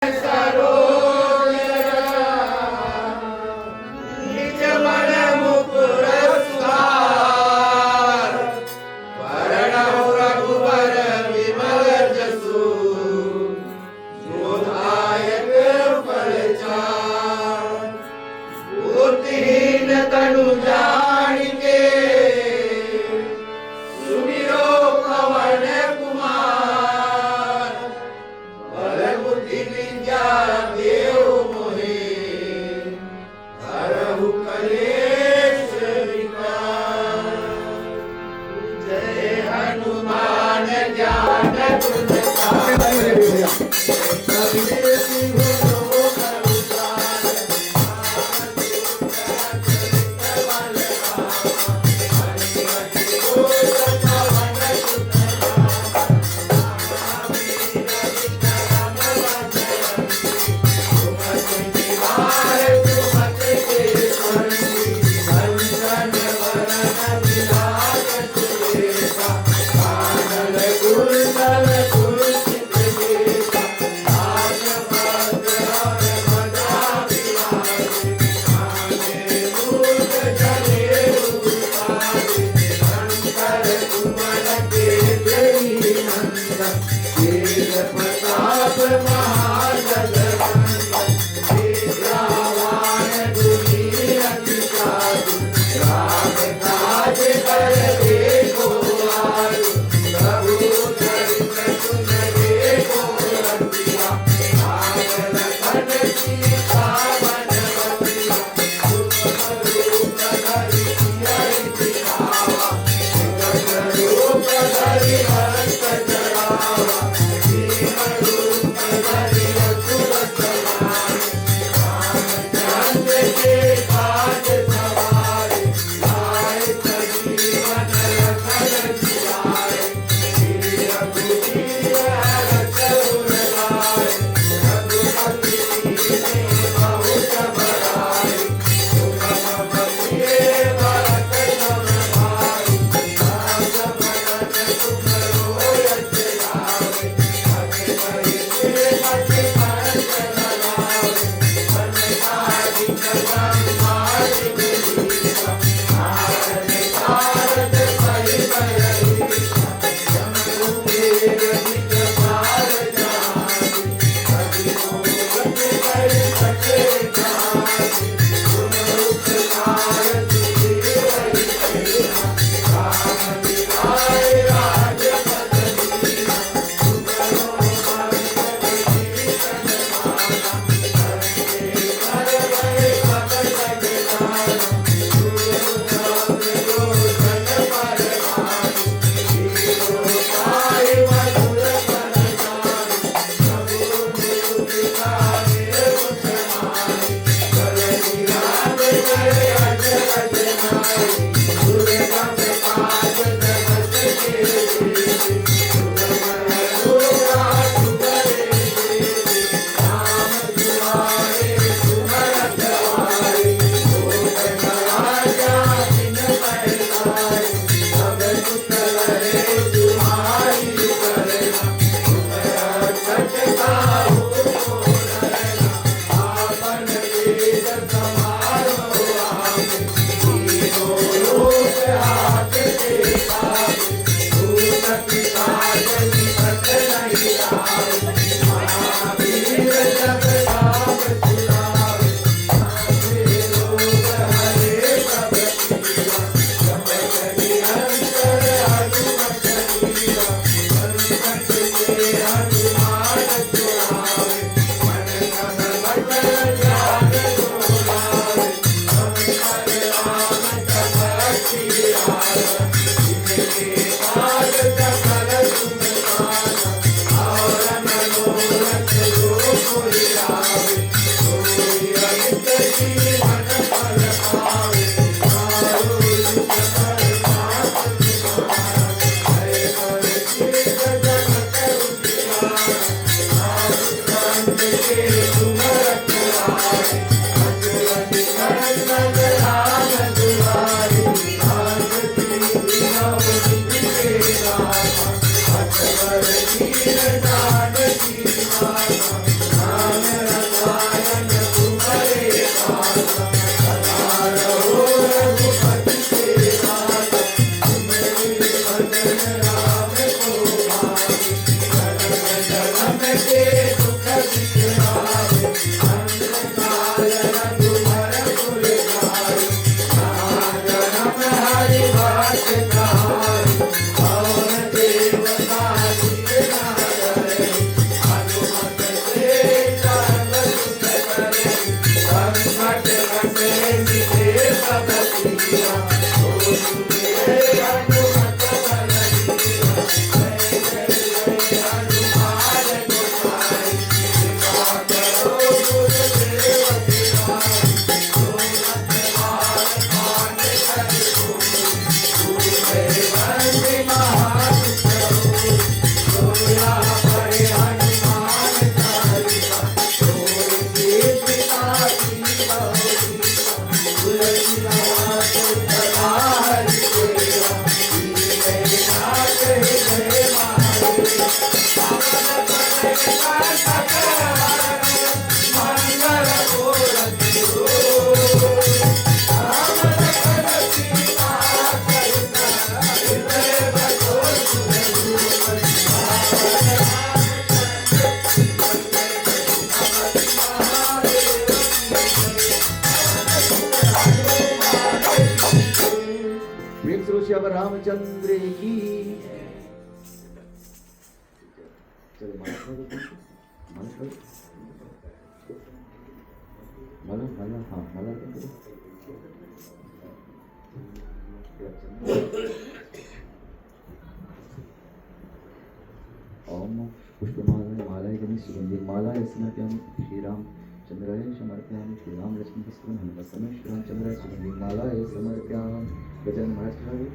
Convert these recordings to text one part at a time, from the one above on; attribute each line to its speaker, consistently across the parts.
Speaker 1: Thank you. Ramchandra की। चलो माला हाँ माला ओम पुष्पमाला मालाय जनि सुगंधि मालाय समर्पयामि श्रीराम चंद्राय समर्पयामि श्रीराम लक्ष्मण पुष्पं हनुमत्समय श्रीराम चंद्राय सुगंधि मालाय समर्पयामि। गजानन महाराज खड़ा हुए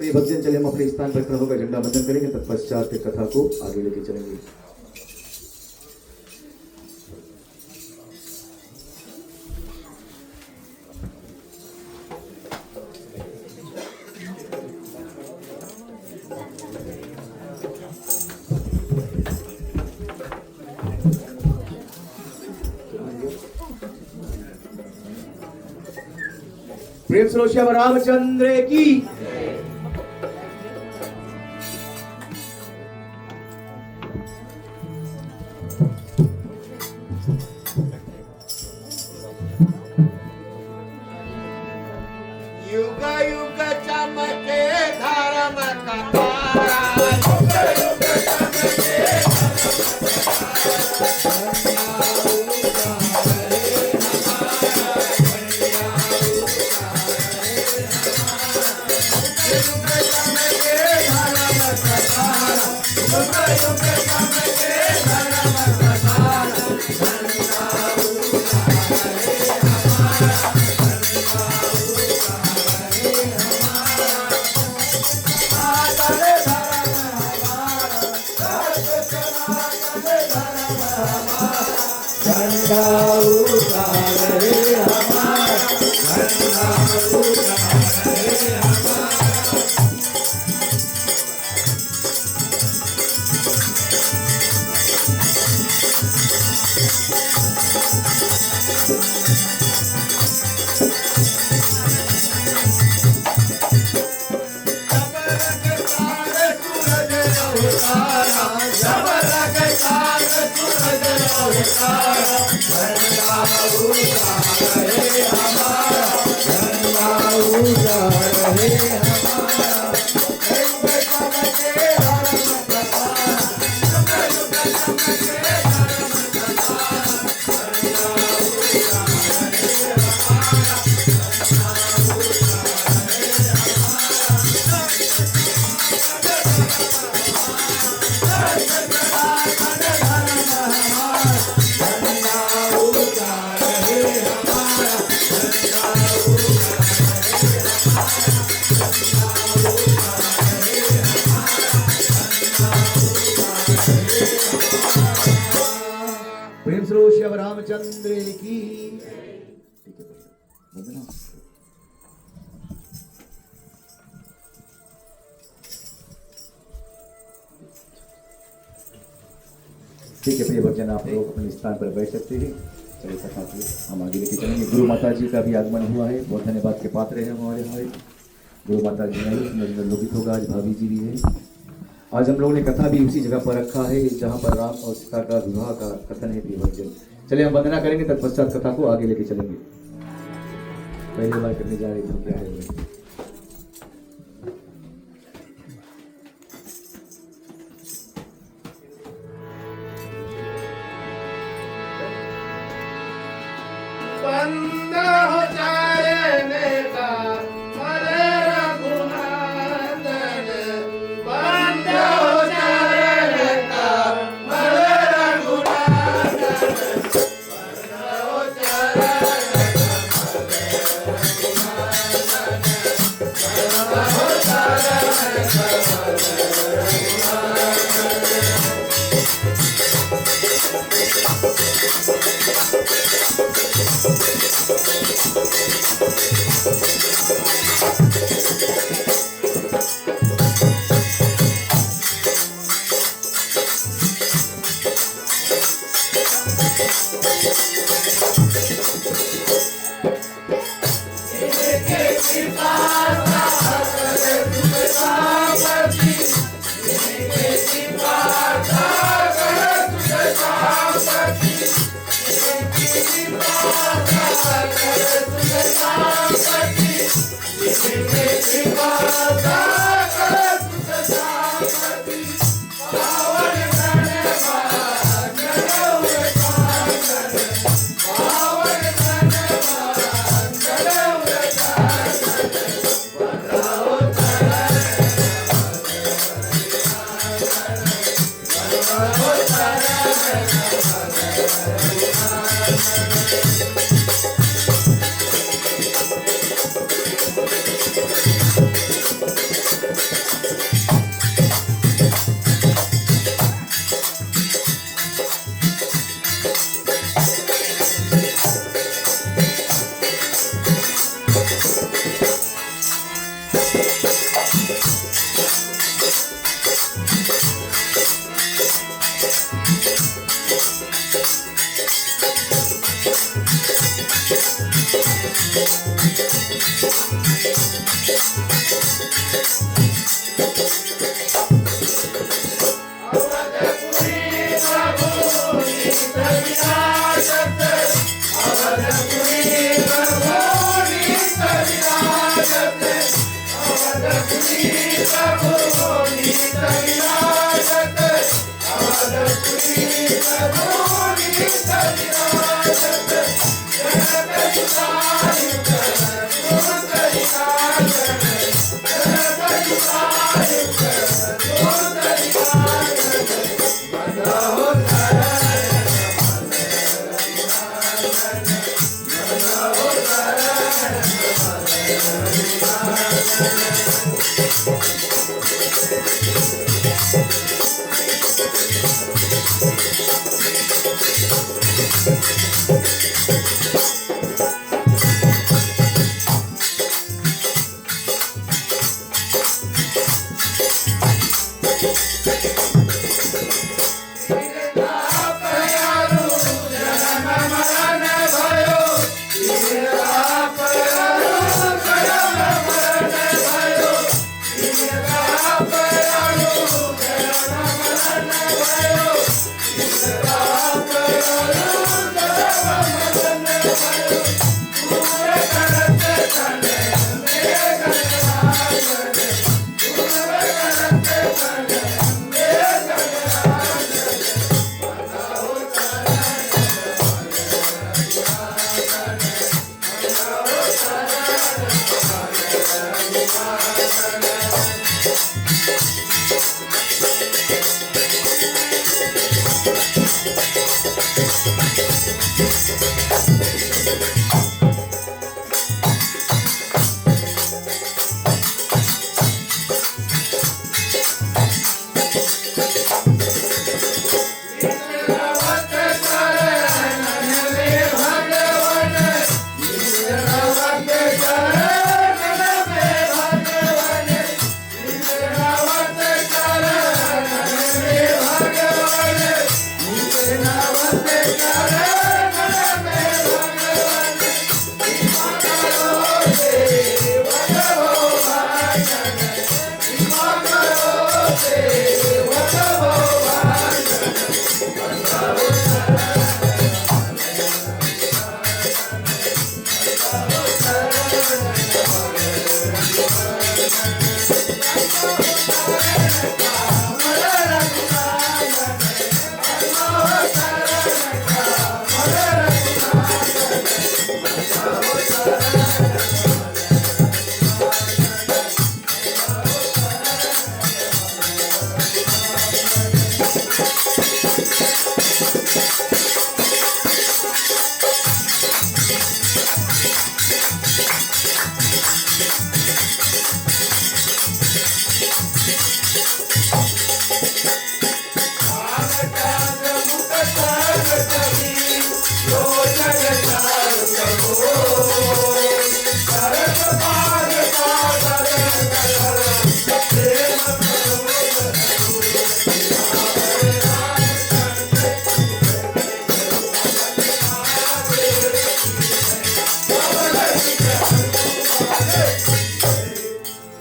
Speaker 1: प्रिय भक्तजन, चले हम अपने स्थान पर खड़ा होकर झंडा बंधन करेंगे, तत्पश्चात कथा को आगे लेके चलेंगे। प्रेम से श्री रामचंद्र की।
Speaker 2: युग युग चमके धर्म का तारा, युग युग चमके
Speaker 1: प्रेम से श्री रामचंद्र की। ठीक है प्रिय भक्तजन, आप लोग अपने स्थान पर बैठ सकते हैं। चलिए कथा को हम आगे लेके चलेंगे। गुरु माता जी का भी आगमन हुआ है, बहुत धन्यवाद के पात्र है हमारे हमारे गुरु माता जी नहीं लोकित होगा। आज भाभी जी भी है। आज हम लोगों ने कथा भी उसी जगह पर रखा है जहाँ पर राम और सीता का विवाह का कथन है प्रिय भक्तजन। चलिए हम वंदना करेंगे, तत्पश्चात कथा को आगे लेके चलेंगे। पहली बार करने जा रहे थे, क्या है
Speaker 2: बंद हो जाने का हरे रघुनंदन, बंद हो जाने का हरे रघुनंदन, बंद हो जाने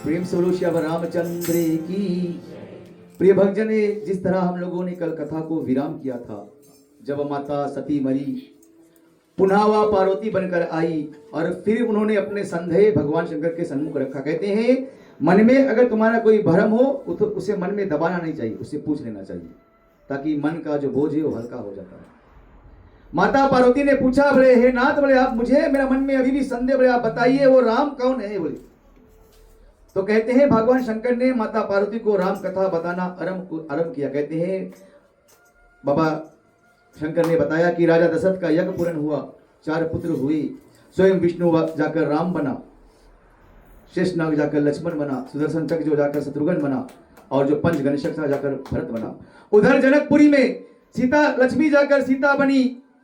Speaker 1: प्रेम से श्याम रामचंद्र की। प्रिय भक्तजन, जिस तरह हम लोगों ने कल कथा को विराम किया था, जब माता सती मरी, पुनः वह पार्वती बनकर आई और फिर उन्होंने अपने संदेह भगवान शंकर के सन्मुख रखा। कहते हैं मन में अगर तुम्हारा कोई भ्रम हो तो उसे मन में दबाना नहीं चाहिए, उससे पूछ लेना चाहिए, ताकि मन का जो बोझ है वो हल्का हो जाता है। माता पार्वती ने पूछा, बोले हे नाथ, बोले आप मुझे, मेरा मन में अभी भी संदेह, बोले आप बताइए वो राम कौन है। बोले तो कहते हैं भगवान शंकर ने माता पार्वती को राम कथा बताना आरंभ किया। कहते हैं बाबा शंकर ने बताया कि राजा दशरथ का यज्ञ पूर्ण हुआ, 4 पुत्र हुए, स्वयं विष्णु जाकर राम बना, शेषनाग जाकर लक्ष्मण बना, सुदर्शन चक्र जो जाकर शत्रुघ्न बना, और जो पंच गणेशक था जाकर भरत बना। उधर जनकपुरी में सीता लक्ष्मी जाकर सीता बनी,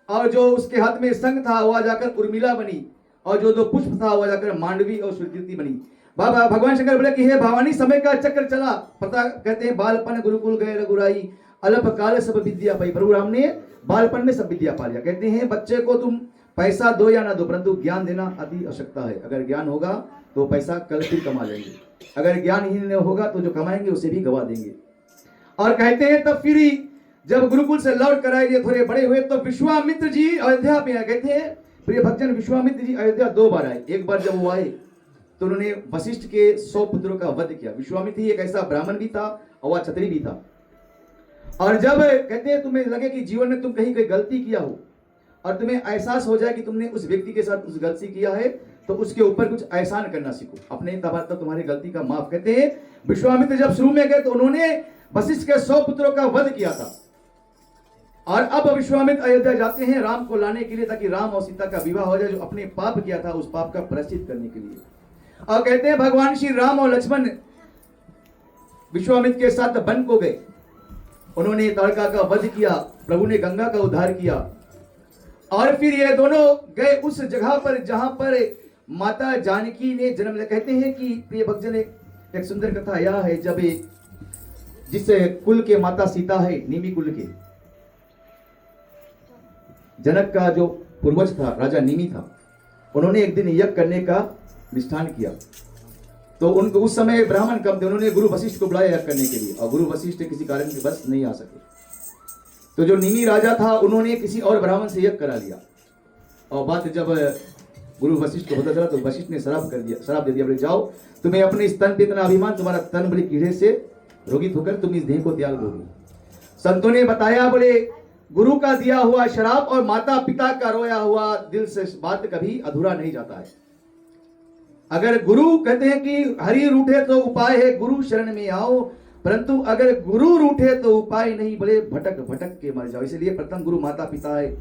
Speaker 1: और जो उसके हाथ में शंख था वह जाकर उर्मिला बनी, और जो 2 पुष्प था वह जाकर मांडवी और सुकीर्ति बनी। बाबा भगवान शंकर बोले कि हे भवानी, समय का चक्र चला, पता कहते हैं बालपन गुरुकुल गए रघुराई, अल्प काल सब विद्या पाई। प्रभु राम ने बालपन में सब विद्या पा लिया। कहते हैं बच्चे को तुम पैसा दो या ना दो, परंतु ज्ञान देना अति आवश्यकता है। अगर ज्ञान होगा तो पैसा कल फिर कमा लेंगे, अगर ज्ञान ही नहीं होगा तो जो कमाएंगे उसे भी गवा देंगे। और कहते हैं तब फिर जब गुरुकुल से लौट कर आए, थोड़े बड़े हुए, तो विश्वामित्र जी अयोध्या में आए। कहते हैं प्रिय भक्तजन, विश्वामित्र जी अयोध्या 2 बार आए। एक बार जब वो आए तो उन्होंने वशिष्ठ के 100 पुत्रों का वध किया। विश्वामित्र ही एक ऐसा ब्राह्मण भी था और वह क्षत्रिय भी था। और जब कहते हैं तुम्हें लगे कि जीवन में तुम कहीं कोई गलती किया हो और तुम्हें एहसास हो जाए कि तुमने उस व्यक्ति के साथ उस गलती किया है, तो उसके ऊपर कुछ एहसान करना सीखो, अपने तब तुम्हारी गलती का माफ। कहते हैं विश्वामित्र जब शुरू में गए तो उन्होंने वशिष्ठ के 100 पुत्रों का वध किया था। और अब विश्वामित्र अयोध्या जाते हैं राम को लाने के लिए, ताकि राम और सीता का विवाह हो जाए, जो अपने पाप किया था उस पाप का प्रायश्चित करने के लिए। और कहते हैं भगवान श्री राम और लक्ष्मण विश्वामित्र के साथ वन को गए, उन्होंने ताड़का का वध किया, प्रभु ने गंगा का उद्धार किया। और फिर ये दोनों गए उस जगह पर जहां पर माता जानकी ने जन्म लिया। कहते हैं कि प्रिय भक्तजन, एक सुंदर कथा यह है, जब जिस कुल के माता सीता है, निमि कुल के, जनक का जो पूर्वज था राजा निमि था, उन्होंने एक दिन यज्ञ करने का निष्ठान किया। तो उनको उस समय ब्राह्मण कम थे, उन्होंने गुरु वशिष्ठ को बुलाया यज्ञ करने के लिए, और गुरु वशिष्ठ किसी कारण के बस नहीं आ सके। तो जो निमि राजा था उन्होंने किसी और ब्राह्मण से यज्ञ करा लिया। और बात जब गुरु वशिष्ठ को पता चला तो वशिष्ठ ने श्राप दे दिया, बोले जाओ, तुम्हें अपने इस तन पे इतना अभिमान, तुम्हारा तन बड़े कीड़े से रोगित होकर तुम इस देह को त्याग दोगे। संतों ने बताया, बोले गुरु का दिया हुआ शराब और माता पिता का रोया हुआ दिल से बात कभी अधूरा नहीं जाता है। अगर गुरु कहते हैं कि हरि रूठे तो उपाय है, गुरु शरण में आओ, परंतु अगर गुरु रूठे तो उपाय नहीं, बोले भटक भटक के मर जाओ। इसलिए प्रथम गुरु माता पिता है,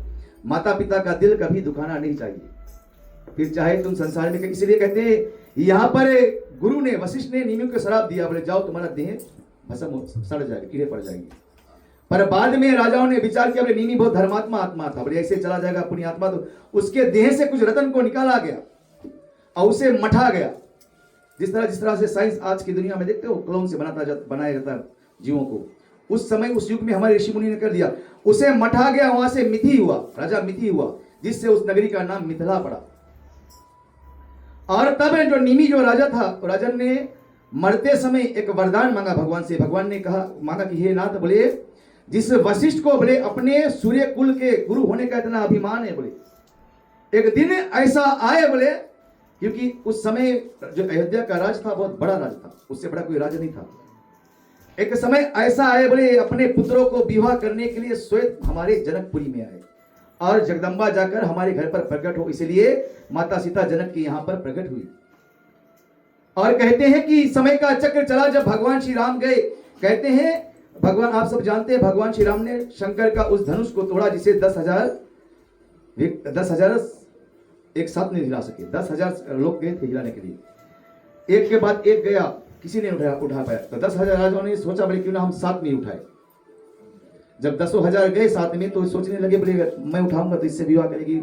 Speaker 1: माता पिता का दिल कभी दुखाना नहीं चाहिए, फिर चाहे तुम संसार में। इसलिए कहते हैं यहाँ पर गुरु ने, वशिष्ठ ने निमि को श्राप दिया, बोले जाओ तुम्हारा देह भस्म सड़ जाएगा, कीड़े पड़ जाएंगे। पर बाद में राजाओं ने विचार किया, बोले निमि बहुत धर्मात्मा आत्मा था, बोले ऐसे चला जाएगा पुण्यात्मा, तो उसके देह से कुछ रतन को निकाला गया और उसे मठा गया। जिस तरह से साइंस आज की दुनिया में देखते हो क्लोन से बनाया जाता है जीवों को, उस समय उस युग में हमारे ऋषि मुनि ने कर दिया, उसे मठा गया, वहां से मिथि हुआ, राजा मिथि हुआ, जिससे उस नगरी का नाम मिथिला पड़ा। और तब जो निमि जो राजा था, राजन ने मरते समय एक वरदान मांगा भगवान से। भगवान ने कहा मांगा कि हे नाथ, बोले जिस वशिष्ठ को बोले अपने सूर्य कुल के गुरु होने का इतना अभिमान है, बोले एक दिन ऐसा आए, बोले क्योंकि उस समय जो अयोध्या का राज था बहुत बड़ा राज था, उससे बड़ा कोई राज नहीं था। एक समय ऐसा आए, बोले अपने पुत्रों को विवाह करने के लिए स्वयं हमारे जनकपुरी में आए और जगदम्बा जाकर हमारे घर पर प्रकट हो, इसलिए माता सीता जनक की यहां पर प्रकट हुई। और कहते हैं कि समय का चक्र चला, जब भगवान श्री राम गए, कहते हैं भगवान, आप सब जानते हैं भगवान श्री राम ने शंकर का उस धनुष को तोड़ा जिसे 10,000 एक साथ नहीं हिला सके। 10,000 लोग गए थे हिलाने के लिए, एक के बाद एक गया, किसी ने उठा पाया। तो 10,000 राजाओं ने सोचा बोले क्यों ना हम साथ में उठाए। जब 10,000 गए साथ में तो सोचने लगे बोले मैं उठाऊंगा तो इससे विवाह करेगी।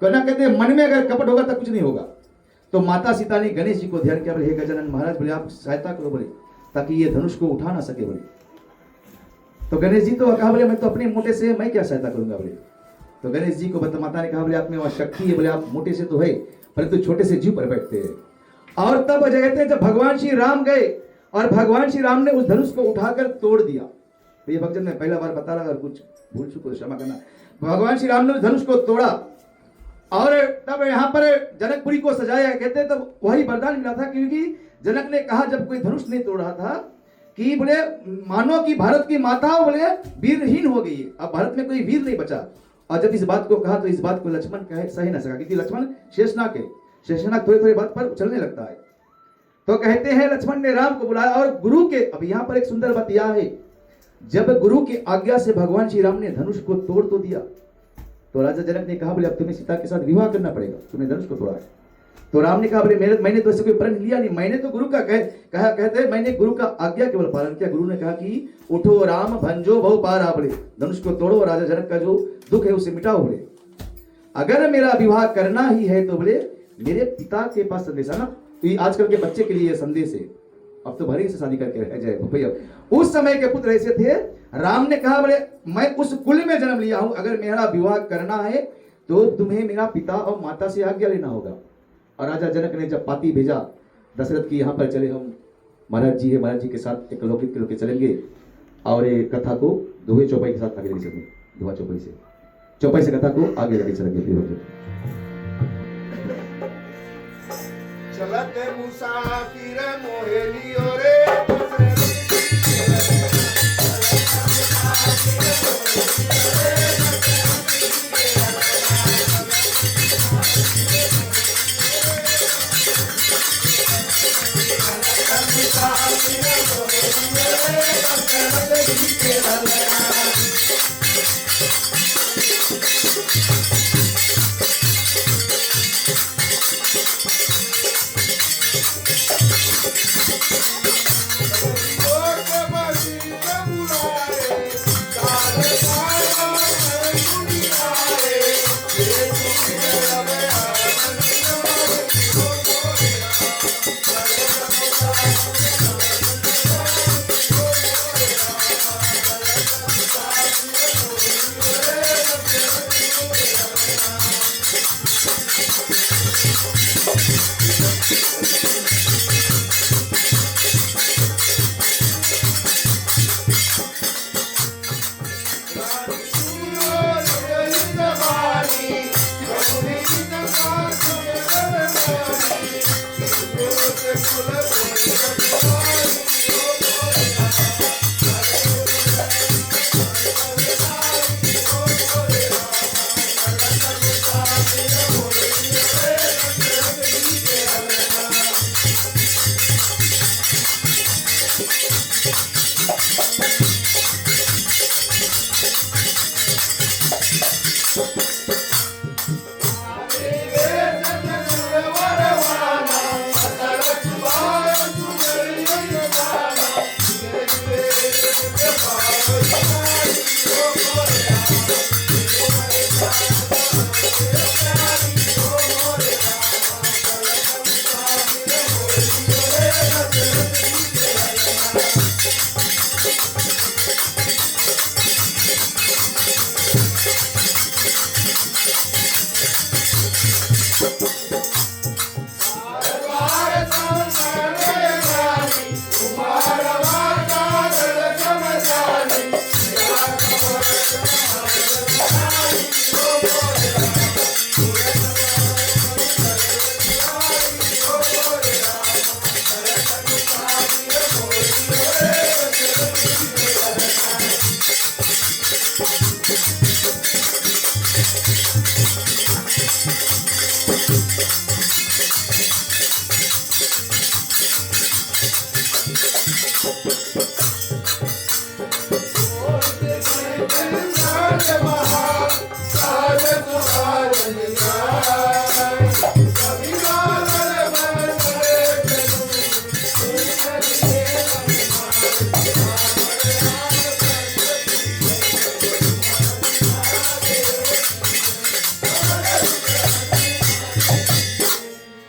Speaker 1: कहना कहते मन में अगर कपट होगा तो कुछ नहीं होगा। तो माता सीता ने गणेश जी को ध्यान किया, बोले हे गजानन महाराज, बोले आप सहायता करो, बोले ताकि ये धनुष को उठा ना सके। बोले तो गणेश जी तो कहा बोले मैं तो अपने मोटे से मैं क्या सहायता करूंगा। बोले तो गणेश जी को माता ने कहा बोले आप में वहां शक्ति है, बोले आप मोटे से तो है परंतु छोटे से जीव पर बैठते हैं। और तब कहते जब भगवान श्री राम गए और भगवान श्री राम ने उस धनुष को उठाकर तोड़ दिया। तो ये भक्तजन मैं पहला बार बता रहा, अगर कुछ भूल चूक तो क्षमा करना। भगवान श्री राम ने उस धनुष को तोड़ा और तब यहाँ पर जनकपुरी को सजाया। कहते तब वही वरदान मिला था, क्योंकि जनक ने कहा जब कोई धनुष नहीं तोड़ रहा था कि बोले मानो कि भारत की माता बोले वीरहीन हो गई, अब भारत में कोई वीर नहीं बचा। और जब इस बात को कहा तो इस बात को लक्ष्मण कहे सही ना सका, क्योंकि लक्ष्मण शेषनाग है, शेषनाग थोड़ी थोड़ी बात पर चलने लगता है। तो कहते हैं लक्ष्मण ने राम को बुलाया और गुरु के, अब यहाँ पर एक सुंदर बात यह है, जब गुरु की आज्ञा से भगवान श्री राम ने धनुष को तोड़ तो दिया, तो राजा जनक ने कहा बोले अब तुम्हें सीता के साथ विवाह करना पड़ेगा, तुमने धनुष को तोड़ा है। तो राम ने कहा बोले मैंने तो ऐसे कोई प्रण लिया नहीं, मैंने तो गुरु का कहते मैंने गुरु का आज्ञा केवल पालन किया। गुरु ने कहा कि उठो राम भंजो बहु पारा, बोले धनुष को तोड़ो, राजा जनक का जो दुख है उसे मिटाओ। बोले अगर मेरा विवाह करना ही है तो बोले मेरे पिता के पास संदेश है ना। तो ये आजकल के बच्चे के लिए यह संदेश है, अब तो भरी से शादी करके रह जाए भैया। उस समय के पुत्र ऐसे थे, राम ने कहा बोले मैं उस कुल में जन्म लिया हूं, अगर मेरा विवाह करना है तो तुम्हें मेरा पिता और माता से आज्ञा लेना होगा। और राजा जनक ने जब पाती भेजा दशरथ की यहाँ पर चले हम महाराज जी है, महाराज जी के साथ एक लौकिक के चलेंगे और ये कथा को दोहे चौपाई के साथ आगे लेके चलेंगे, दोहा चौपाई से कथा को आगे लेके चलेंगे।
Speaker 2: चलत मुसाफिर मोहे लियो रे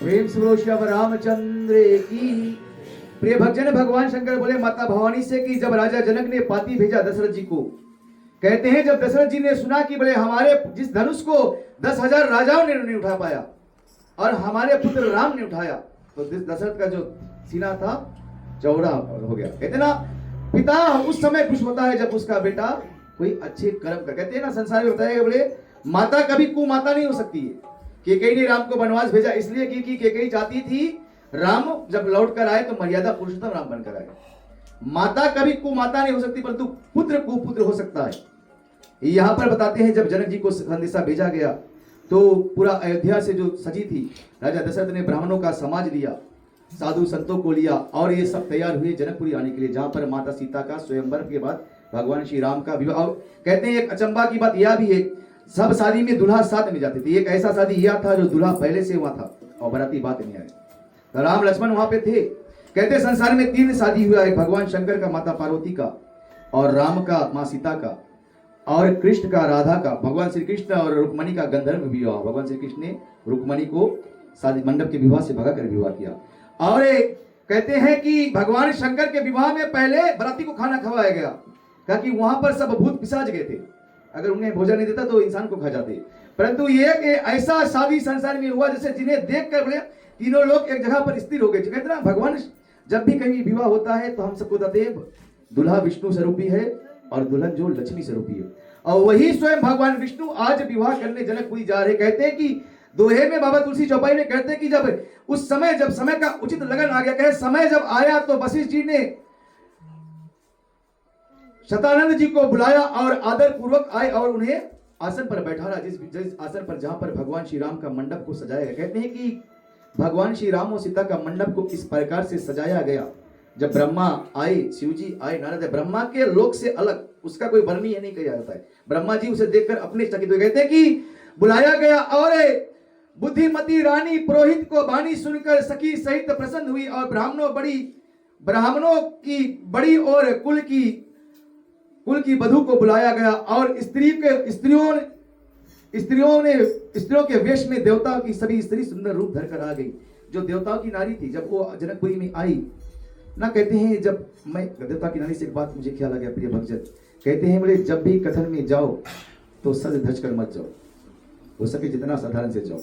Speaker 1: प्रेम सुनो श्याम रामचंद्र की। प्रिय भक्तजन, भगवान शंकर बोले माता भवानी से कि जब राजा जनक ने पाती भेजा दशरथ जी को, कहते हैं जब दशरथ जी ने सुना कि बोले हमारे जिस धनुष को 10,000 राजाओं ने नहीं उठा पाया और हमारे पुत्र राम ने उठाया, तो दशरथ का जो सीना था चौड़ा हो गया। कहते ना पिता उस समय खुश होता है जब उसका बेटा कोई अच्छे कर्म कर। कहते हैं ना संसार में बताया बोले माता कभी कुमाता नहीं हो सकती है। केकई ने राम को वनवास भेजा इसलिए कि केकई चाहती थी राम जब लौट कर आए तो मर्यादा पुरुषोत्तम राम बनकर आए। माता कभी कुमाता नहीं हो सकती, परंतु पुत्र कुपुत्र हो सकता है। यहां पर बताते हैं जब जनक जी को संदेशा भेजा गया तो पूरा अयोध्या से जो सजी थी, राजा दशरथ ने ब्राह्मणों का समाज लिया, साधु संतों को लिया और ये सब तैयार हुए जनकपुरी आने के लिए, जहां पर माता सीता का स्वयंवर के बाद भगवान श्री राम का विवाह। कहते हैं एक अचंबा की बात यह भी है, सब शादी में दूल्हा साथ में जाते थे, एक ऐसा शादी यह था जो दूल्हा पहले से हुआ था और बाराती बात नहीं आए, तो राम लक्ष्मण वहां पे थे। कहते संसार में 3 शादी हुआ, एक भगवान शंकर का माता पार्वती का, और राम का माँ सीता का, और कृष्ण का राधा का, भगवान श्री कृष्ण और रुक्मणी का गंधर्व विवाह। भगवान श्री कृष्ण ने रुक्मणी को शादी मंडप के विवाह से भगा कर विवाह किया। और कहते हैं कि भगवान शंकर के विवाह में पहले बराती को खाना खवाया गया, क्योंकि वहां पर सब भूत पिशाच गए थे, अगर उन्हें भोजन नहीं देता तो इंसान को खा जाते। परंतु ये ऐसा शादी संसार में हुआ जैसे जिन्हें देख कर बोले तीनों लोग एक जगह पर स्थिर हो गए। कहते ना भगवान जब भी कहीं विवाह होता है तो हम सबको बताते हैं दूल्हा विष्णु स्वरूपी है और दुल्हन जो लक्ष्मी स्वरूपी है, और वही स्वयं भगवान विष्णु आज विवाह करने जनकपुरी जा रहे। कहते हैं कि दोहे में बाबा तुलसी चौपाई में कहते हैं कि जब उस समय जब समय का उचित लगन आ गया, कहे समय जब आया तो वशिष्ठ जी ने शतानंद जी को बुलाया और आदर पूर्वक आए और उन्हें आसन पर बैठाया, जिस आसन पर जहां पर भगवान श्री राम का मंडप को सजाया गया। कहते हैं कि भगवान श्री राम और सीता का मंडप को इस प्रकार से सजाया गया, जब ब्रह्मा आए, शिव जी आए, नारद, ब्रह्मा के लोक से अलग, उसका कोई वर्णन ये नहीं किया जाता है। ब्रह्मा जी उसे देखकर अपने चकित हो गए थे कि बुलाया गया और बुद्धिमती रानी पुरोहित को वाणी सुनकर सखी सहित प्रसन्न हुई, और ब्राह्मणों की बड़ी और कुल की वधू को बुलाया गया, और स्त्रियों के वेश में देवताओं की सभी स्त्री सुंदर रूप धरकर आ गई। जो देवताओं की नारी थी जब वो जनकपुरी में आई ना, कहते हैं जब मैं देवता की नारी से एक बात मुझे ख्याल आ गया प्रिय भक्तजन, कहते हैं बोले जब भी कथन में जाओ तो सज धज कर मत जाओ, हो सके जितना साधारण से जाओ।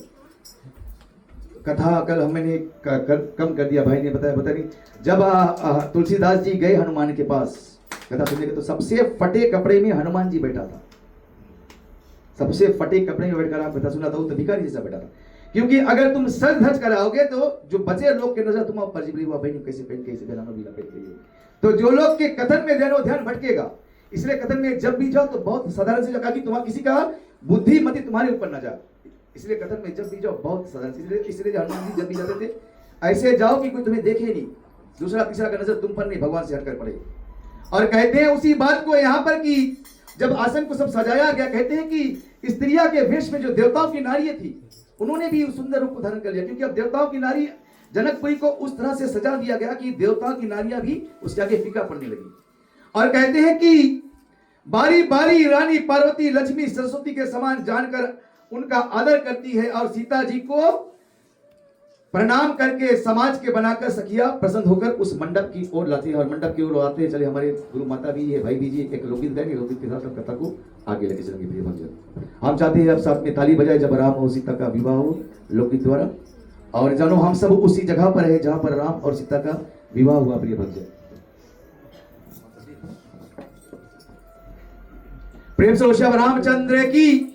Speaker 1: कथा कल हमने कम कर दिया, भाई ने बताया नहीं। जब तुलसीदास जी गए हनुमान के पास कथा सुनने के, तो सबसे फटे कपड़े में हनुमान जी बैठा था, सबसे फटे कपड़े में बैठकर आप कथा सुना था, वो तो भिखारी जैसा बैठा था। क्योंकि अगर तुम सज धज कर आओगे तो जो बचे लोग के नजर तुम पर हुआ भाई कैसे पहन कैसे पहनानो भी लपेट के, तो जो लोग के कथन में ध्यान भटकेगा। इसलिए कथन में जब भी जाओ तो बहुत साधारण से जाओ, कि तुम्हारा किसी का बुद्धिमती तुम्हारे ऊपर ना जाए, इसलिए कथन में जब भी जाओ बहुत साधारण से। इसलिए हनुमान जी जब भी जाते थे ऐसे जाओ कि कोई तुम्हें देखे नहीं, दूसरा तीसरा का नजर तुम पर नहीं, भगवान से हटकर पड़े। और कहते हैं उसी बात को यहाँ पर कि जब आसन को सब सजाया गया, कहते हैं कि स्त्रिया के वेश में जो देवताओं की नारियां थी उन्होंने भी सुंदर रूप धारण कर लिया, क्योंकि अब देवताओं की नारी जनकपुरी को उस तरह से सजा दिया गया कि देवताओं की नारियां भी उसके आगे फीका पड़ने लगी। और कहते हैं कि बारी बारी रानी पार्वती लक्ष्मी सरस्वती के समान जानकर उनका आदर करती है, और सीता जी को प्रणाम करके समाज के बनाकर सखिया प्रसन्न होकर उस मंडप की ओर लाती है। और मंडप की ओर आते चले हमारे गुरु माता भी है, भाई भी जी एक लोकगीत गाएंगे, लोकगीत के साथ कथा को आगे लेके चलेंगे प्रिय भक्तजन। हम चाहते हैं अब साथ में ताली बजाए जब राम और सीता का विवाह हो लोकगीत द्वारा, और जानो हम सब उसी जगह पर है जहां पर राम और सीता का विवाह हुआ प्रिय भक्तजन। प्रेम से श्री रामचंद्र की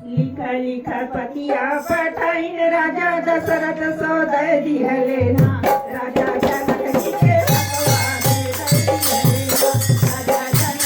Speaker 3: लिखा लिखा पतिया पठाइन राजा दशरथ सौदय दिहलेना, राजा जनक जी के भगवान राजा जनक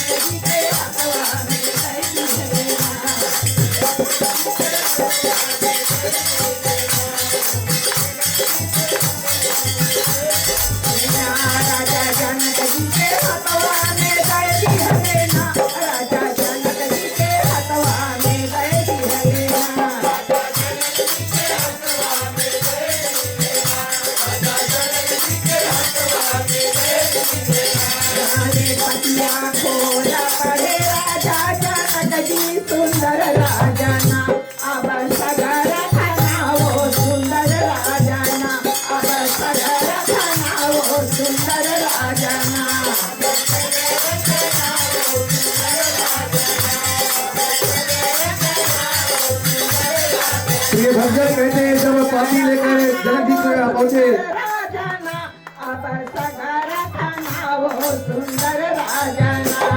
Speaker 1: पार्टी लेकर जनक जी को यहाँ पहुंचे।
Speaker 3: राजाना अब सगर खाना वो सुंदर राजाना।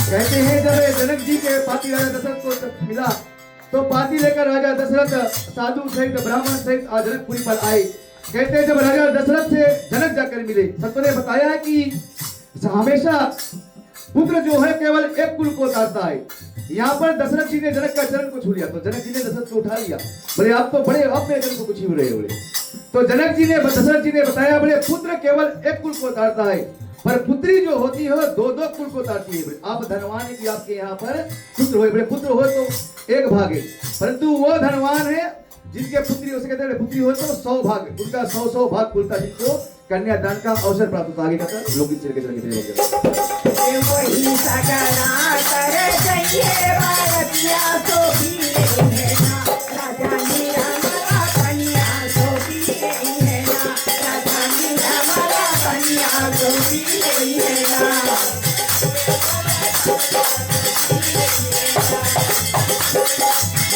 Speaker 1: कहते हैं जब जनक जी के पाती राजा दशरथ को मिला तो पाती लेकर राजा दशरथ साधु सहित ब्राह्मण सहित जनकपुरी पर आए। कहते हैं जब राजा दशरथ से जनक जाकर मिले, संतों ने बताया है कि हमेशा पुत्र जो है केवल एक कुल को उतारता है। यहाँ पर दशरथ जी ने जनक का चरण को छू लिया तो जनक जी ने दशरथ को उठा लिया। बोले आप तो बड़े अब मेरे जन को कुछ ही रहे बोले। तो जनक जी ने दशरथ जी ने बताया बोले पुत्र केवल एक कुल को उतारता है पर पुत्री जो होती है दो दो कुल को उतारती है। आप धनवान है कि आपके यहाँ पर पुत्र हो, बोले पुत्र हो तो एक भाग है, परंतु वो धनवान है जिनके पुत्री उसे कहते हैं पुत्री हो तो 100 भाग, उनका 100 भाग खुलता जिनको कन्यादान का अवसर प्राप्त होता। आगे कहता लोग इस तरीके से
Speaker 3: वही सगरा कर जइए भारतिया तो भी है ना राजा नीरा कन्या तो भी है ना राजा नीरा कन्या तो भी है ना।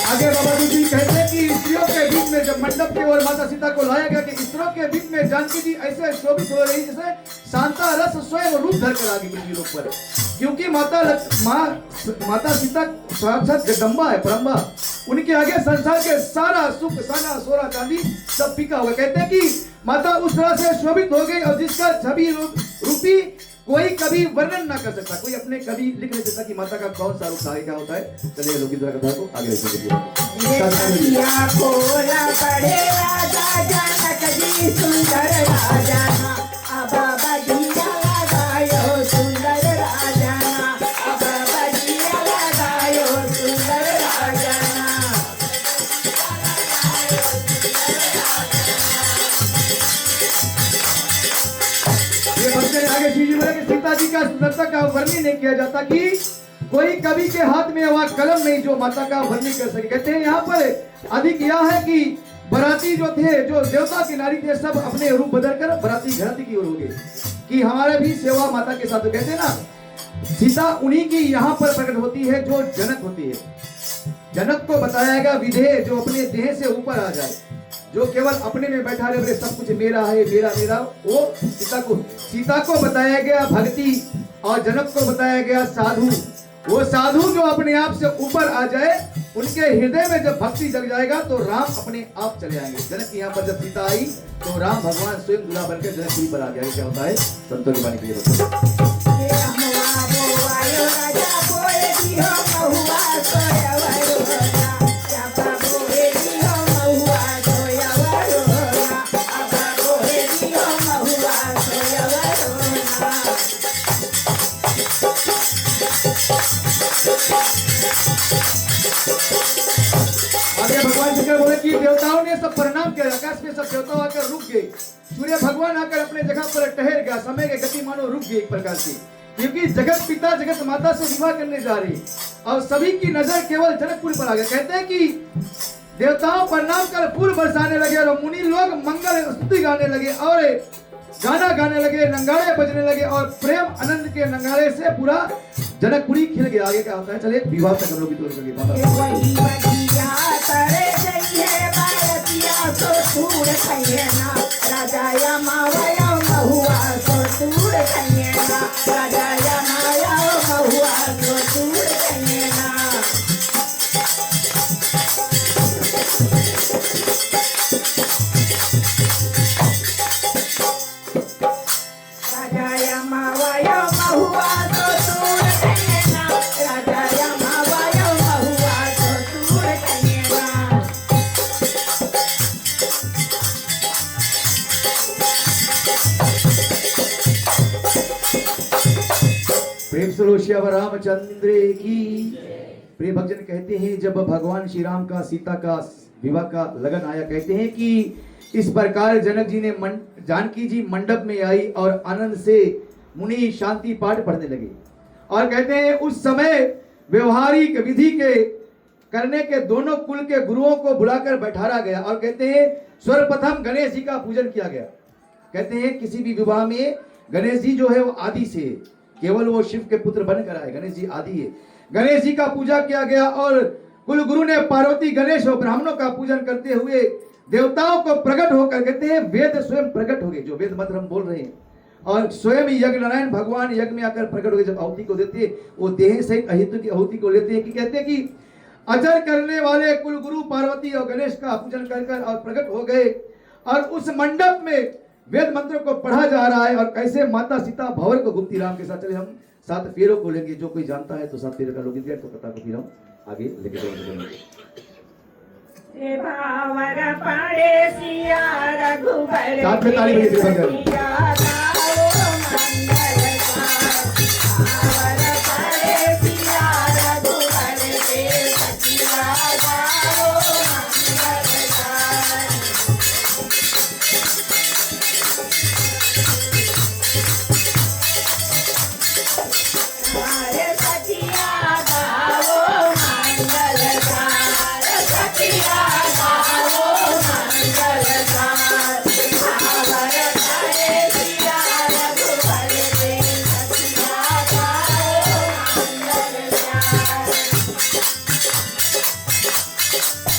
Speaker 1: आगे बाबा जी कहते हैं कि स्त्रियों के बीच में जब मंडप के ओर माता सीता को लाया गया कि स्त्रियों के बीच में जानकी जी ऐसे शोभित हो रही जैसे शांता रस स्वयं रूप धर कर आगे पृथ्वी लोक पर, क्योंकि माता सीता साक्षात जगदम्बा है, परम्बा। उनके आगे संसार के सारा सुख साना सोना चांदी सब फीका हुआ। कहते हैं कि माता उस तरह से शोभित हो गई और जिसका छवि रूपी कोई कभी वर्णन ना कर सकता, कोई अपने कभी लिख नहीं सकता कि माता का कौन सा रूप आगे क्या होता है। चलिए लोग कथा को आगे लेकर
Speaker 3: खोला पड़े राजा जनक जी सुंदर राजाना अब बजिया लगायो सुंदर राजाना अब बजिया लगायो सुंदर राजाना।
Speaker 1: ये भक्त आगे श्री जी बोले कि सीता जी का सुंदरता का वर्णन नहीं किया जाता कि कोई कवि के हाथ में वह कलम नहीं जो माता का वर्णन कर सके। कहते हैं यहाँ पर अधिक यह है कि बराती जो थे जो देवता के नारी थे सब अपने रूप बदल कर बराती घराती की ओर हो गए कि हमारे भी सेवा माता के साथ। कहते हैं ना सीता उन्हीं की यहाँ पर प्रकट होती है जो जनक होती है। जनक को बताया गया विधेय जो अपने देह से ऊपर आ जाए, जो केवल अपने में बैठा रहे सब कुछ मेरा है मेरा मेरा, वो सीता को बताया गया भक्ति और जनक को बताया गया साधु। वो साधु जो अपने आप से ऊपर आ जाए उनके हृदय में जब भक्ति जग जाएगा तो राम अपने आप चले आएंगे। जनक यहाँ पर जब सीता आई तो राम भगवान स्वयं दूल्हा बनकर जनकपुरी पर आ गया। क्या होता है संतों की वाणी के लिए भगवान शंकर बोले कि देवताओं ने सब प्रणाम किया, आकाश में सब देवता आकर रुक गए, सूर्य भगवान आकर अपने जगह पर ठहर गया, समय की गति मानो रुक गई एक प्रकार से, क्योंकि जगत पिता जगत माता से विवाह करने जा रही और सभी की नजर केवल जनकपुर पर आ गया। कहते हैं कि देवताओं प्रणाम कर फूल बरसाने लगे और मुनि लोग मंगल स्तुति गाने लगे और गाना गाने लगे, नंगाड़े बजने लगे और प्रेम आनंद के नंगाड़े से पूरा जनकपुरी खिल गया। आगे क्या होता है चलिए विवाह तक हम लोग की तोड़ प्रेम स्वरूप श्याम रामचंद्र की। प्रिय भक्तजन कहते हैं जब भगवान श्री राम का सीता का विवाह का लगन आया, कहते हैं कि इस प्रकार जनक जी ने जानकी जी मंडप में आई और आनंद से मुनि शांति पाठ पढ़ने लगे और कहते हैं उस समय व्यवहारिक विधि के करने के दोनों कुल के गुरुओं को बुलाकर बैठाया गया और कहते हैं सर्वप्रथम गणेश जी का पूजन किया गया। कहते हैं किसी भी विवाह में गणेश जी जो है वो आदि से, केवल वो शिव के पुत्र बनकर आए, गणेश जी आदि है।
Speaker 4: गणेश जी का पूजा किया गया और कुलगुरु ने पार्वती गणेश और ब्राह्मणों का पूजन करते हुए देवताओं को प्रकट होकर कहते हैं वेद स्वयं प्रकट हो गए, जो वेद मंत्र हम बोल रहे हैं, और स्वयं यज्ञ नारायण भगवान यज्ञ में आकर प्रकट हो गए। जब आहुति को देते हैं वो देह सहित अहितु की आहुति को लेते हैं कि कहते हैं कि अजर करने वाले कुलगुरु पार्वती और गणेश का पूजन कर और प्रकट हो गए। और उस मंडप में वेद मंत्रों को पढ़ा जा रहा है और कैसे माता सीता भंवर को घूमती राम के साथ। चले हम 7 फेरों को लेंगे, जो कोई जानता है तो 7 फेरों का लोग तो कथा को फिर हम आगे लेके चलेंगे।
Speaker 3: हे भावर पड़े सिया रघुबर
Speaker 4: साथ में ताली बजाइए कृपा कर।
Speaker 3: सिया गाओ मंगलकार। भावर पड़े सिया रघुबर के सखिया गाओ मंगलकार। हमारे सखिया गाओ मंगलकार। सखिया गाओ मंगलकार। भावर पड़े सिया रघुबर के सखिया गाओ मंगलकार।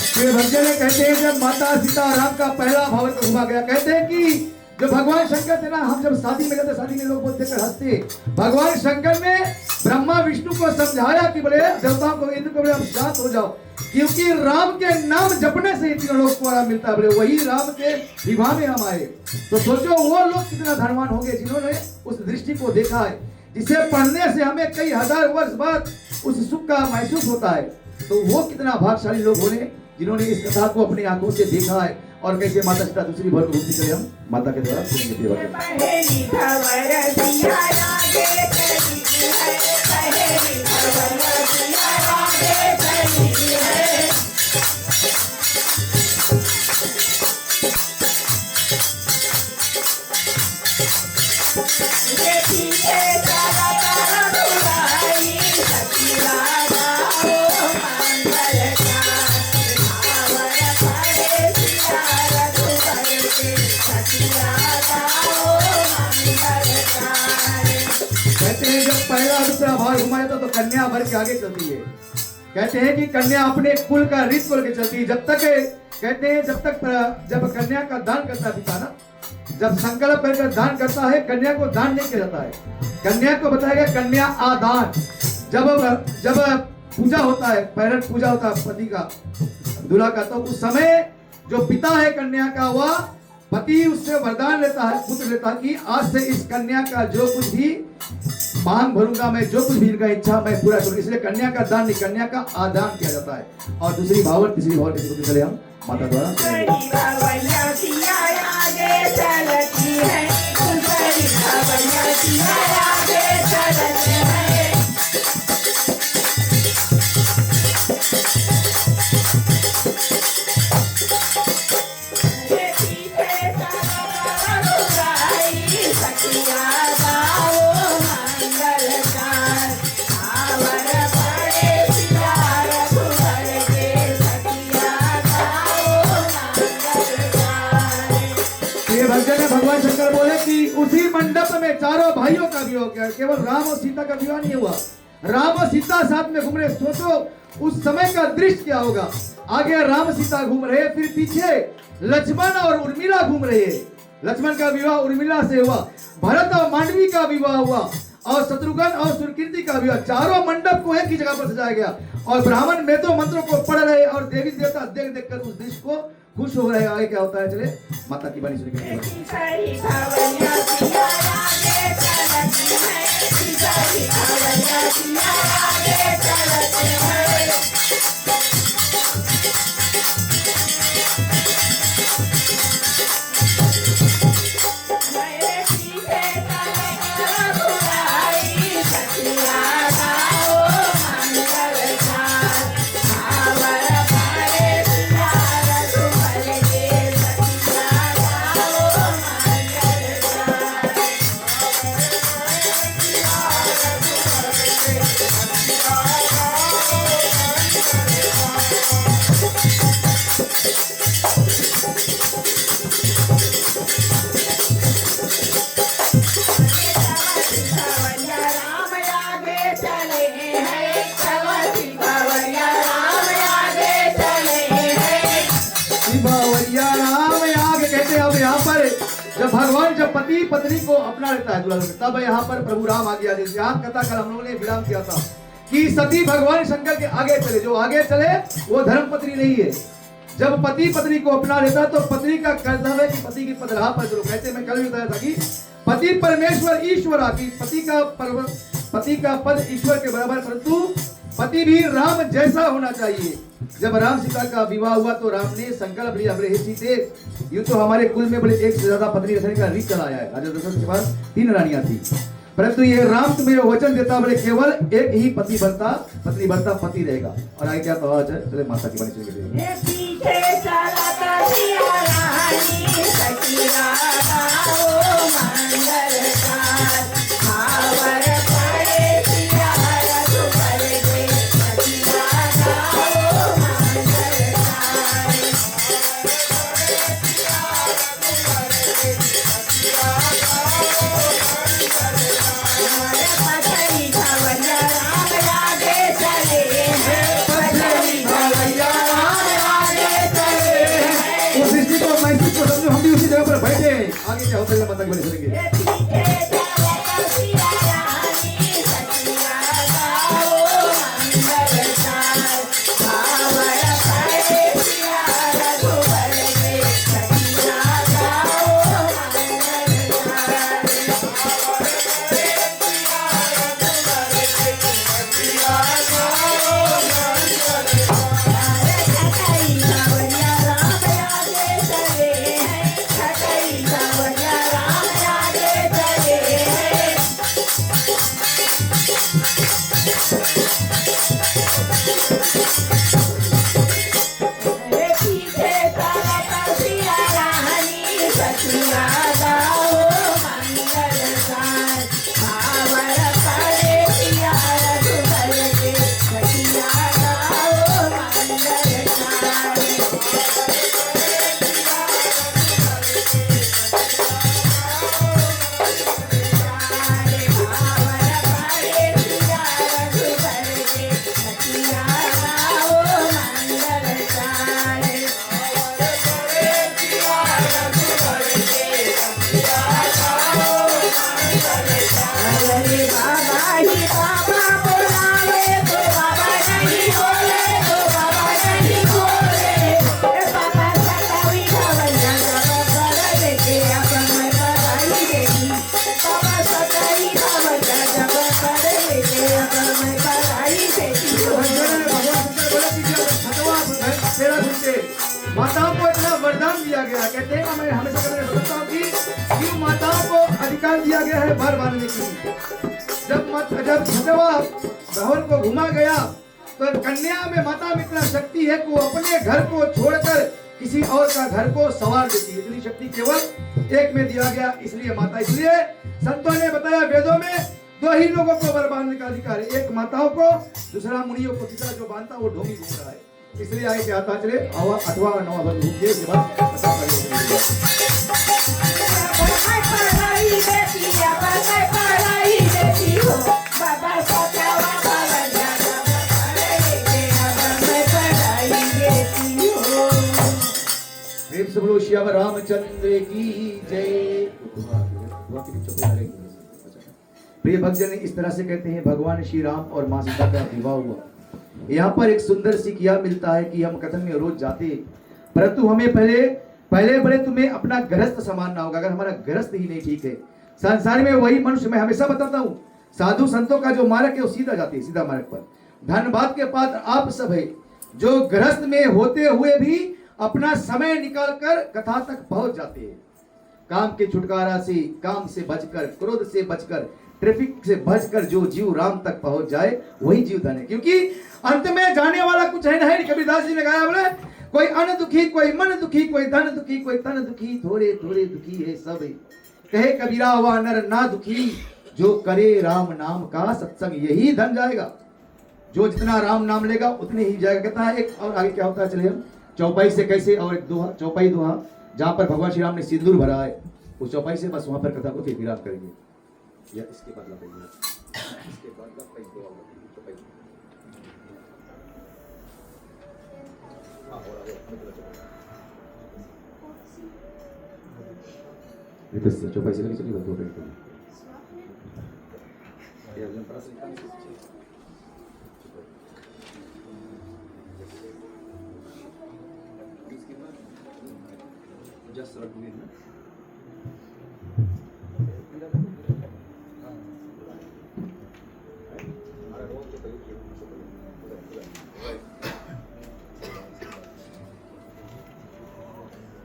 Speaker 4: श्री भक्तजन कहते हैं जब माता सीता राम का पहला भंवर को घुमा गया, कहते हैं कि जो भगवान शंकर थे ना, हम जब शादी में जाते शादी में लोग बोलते कर हंसते, भगवान शंकर ने ब्रह्मा विष्णु को समझाया कि बोले देवताओं को इंद्र को बोले अब शांत हो जाओ, क्योंकि राम के नाम जपने से तीनों लोग को आराम मिलता है। बोले वही राम के विवाह में हम आए। तो सोचो वो लोग कितना धनवान होंगे जिन्होंने उस दृष्टि को देखा है, जिसे पढ़ने से हमें कई हजार वर्ष बाद उस सुख का महसूस होता है। तो वो कितना भाग्यशाली लोग होने जिन्होंने इस कथा को अपनी आंखों से देखा है और कैसे माता सीता दूसरी भर को घूमती चले हम माता के द्वारा सुनेंगे।
Speaker 3: पहली खबर सिया रागे चली है। पहली खबर सिया रागे चली है। देखी है सारा तारा बुराई सखिया गाओ मंगलकार। भावर पड़े सिया रघुबर के सखिया गाओ मंगलकार।
Speaker 4: कहते हैं जब पहला दूसरा भाव घुमाया था तो कन्या भर के आगे चलती है। कहते हैं कि कन्या अपने कुल का रीत को लेकर चलती है। जब तक कहते हैं जब कन्या का दान करता पिता ना, जब संकल्प करके दान करता है, कन्या को दान नहीं किया जाता है। कन्या को बताया गया कन्या आदान। जब पूजा होता है, पैरन पूजा होता है पति का दूल्हा का, तो उस समय जो पिता है कन्या का वह पति उससे वरदान लेता है, पुत्र लेता है कि आज से इस कन्या का जो कुछ भी मांग भरूंगा मैं, जो कुछ भी इनका इच्छा मैं पूरा करूंगा। इसलिए कन्या का दान नहीं, कन्या का आदान किया जाता है। और दूसरी भावर तीसरी भावर किसी चले हम माता द्वारा
Speaker 3: दूसरी भवैया सिया आगे चलती है। दूसरी भवैया सिया आगे चलती है। देखी है सारा बुराई सखिया गाओ मंगलकार। भावर पड़े सिया रघुबर के सखिया गाओ मंगलकार।
Speaker 4: ये भजन में भगवान शंकर बोले कि उसी मंडप में चारों भाइयों का विवाह किया। केवल राम और सीता का विवाह नहीं हुआ, राम और सीता साथ में घूम रहे। सोचो उस समय का दृश्य क्या होगा। आगे राम सीता घूम रहे, फिर पीछे लक्ष्मण और उर्मिला घूम रहे हैं। लक्ष्मण का विवाह उर्मिला से हुआ, भरत और मांडवी का विवाह हुआ, और शत्रुघ्न और सुरकीर्ति का विवाह। चारों मंडप को एक ही जगह पर सजाया गया और ब्राह्मण वेदों मंत्रों को पढ़ रहे और देवी देवता देख देख कर उस दृश्य को खुश हो रहे हैं। आगे क्या होता है, चले माता की बाणी सुनिए।
Speaker 3: तीसरी भवैया सिया आगे चलती है। तीसरी भवैया सिया आगे चलती है। मेरे पीछे सारा बुराई सखिया गाओ मंगलकार। भावर पड़े सिया रघुबर के सखिया गाओ मंगलकार।
Speaker 4: भगवान जब पति पत्नी को अपना लेता है दुल्हन में, तब यहाँ पर प्रभु राम आगे आ जाते। यहाँ कथा कल हम लोगों ने विराम किया था कि सती भगवान शंकर के आगे चले, जो आगे चले वो धर्म पत्नी नहीं है। जब पति पत्नी को अपना लेता तो पत्नी का कर्तव्य है कि पति की पदराह पर चलो। कहते मैं कल भी बताया था कि पति परमेश्वर ईश्वर आदि, पति का पद ईश्वर के बराबर, परंतु पति भी राम जैसा होना चाहिए। जब राम सीता का विवाह हुआ तो राम ने संकल्प लिया, बोले हे सीते, यूं तो हमारे कुल में बड़े एक से ज्यादा पत्नी रखने का रीत चला आया है। राजा दशरथ के पास 3 रानियां थी, परंतु ये राम तुम्हें वचन देता, बोले केवल एक ही पति बनता, पत्नी बनता, पति रहेगा। और आगे क्या तो चले माता की बाणी चले
Speaker 3: ये पीछे चलता सिया रानी सखिया गाओ मंगलकार, आवर पड़े सिया रघुबर के सखिया गाओ मंगलकार। पथरी धवलिया राम आगे चले हैं, पथरी धवलिया
Speaker 4: उस दृष्टि को मैसेज को समझो, हम भी उसी जगह पर बैठे हैं। आगे क्या होता है माता की बाणी सुनेंगे।
Speaker 3: ये पीछे चलता सिया रानी सखिया गाओ मंगलकार, आवर पड़े सिया रघुबर के सखिया गाओ मंगलकार। छठई धवलिया राम आगे चले हैं, छठई धवलिया राम आगे चले हैं। ये पीछे चलता सिया रानी सखिया गाओ मंगलकार, आवर पड़े सिया रघुबर के सखिया गाओ मंगलकार। अरे बाबा ही बाबा बोलावे तो बाबा नहीं बोले, तो बाबा नहीं बोले। बाबा सतावी धवलिया जब कर लेके अपन में कराई देगी, बाबा सताई धवलिया जब कर लेके अपन में कराई देगी।
Speaker 4: माताओं को इतना वरदान दिया गया है। कहते हैं मैं हमेशा बताता हूँ कि क्यों माताओं को अधिकार दिया गया है भर बांधने की। जब छठवा बहन को घुमा गया तो कन्या में माता में इतना शक्ति है कि वो अपने घर को छोड़कर किसी और का घर को संवार देती है। इतनी शक्ति केवल एक में दिया गया, इसलिए माता। इसलिए संतों ने बताया वेदों में 2 ही लोगों को वर बांधने का अधिकार है, एक माताओं को, दूसरा मुनियों को। तीसरा जो बांधता वो ढोंगी घूम रहा है। इसलिए आगे क्या आता चले 8वां और 9वां वर्ग घूम के इसके बाद
Speaker 3: पढ़ाई देती है, पढ़ाई देती हो, बाबा सतावा धवलिया जब कर लेके अपन में पढ़ाई देती हो।
Speaker 4: प्रेम से बोलो श्याम रामचंद्र की जय। प्रिय भक्तजन, इस तरह से कहते हैं भगवान श्री राम और मां सीता का विवाह हुआ। यहाँ पर एक सुंदर सीख यह मिलता है कि हम कथन में रोज जाते हैं, परंतु हमें पहले बड़े तुम्हें अपना गृहस्थ संभालना होगा। अगर हमारा गृहस्थ ही नहीं ठीक है, संसार में वही मनुष्य, मैं हमेशा बताता हूँ, साधु संतों का जो मार्ग है वो सीधा जाते हैं, सीधा मार्ग पर। धन्यवाद के पात्र आप सब है जो गृहस्थ में होते हुए भी अपना समय निकालकर कथा तक पहुंच जाते हैं। काम के छुटकारा से, काम से बचकर, क्रोध से बचकर, ट्रैफिक से बचकर जो जीव राम तक पहुंच जाए वही जीव धन है। क्योंकि अंत में जाने वाला कुछ है नहीं। कबीरदास जी ने गाया, बोले कोई अन्न दुखी, कोई मन दुखी, कोई धन दुखी, कोई तन दुखी, थोड़े थोड़े दुखी है सब। कहे कबीरा हुआ नर ना दुखी, जो करे राम नाम का सत्संग यही धन जाएगा। जो जितना राम नाम लेगा उतने ही जाएगा। कहता है एक और आगे क्या होता है, चलिए हम चौपाई से कैसे, और एक दोहा, चौपाई दोहा जहाँ पर भगवान श्री राम ने सिंदूर भरा है, उस चौपाई से बस वहां पर कथा को फिर विराम करेंगे। या इसके बाद इसके बाद चौपाई।
Speaker 1: इथंच चौपाई से चली दो पेट जास्त रखून घेईन ना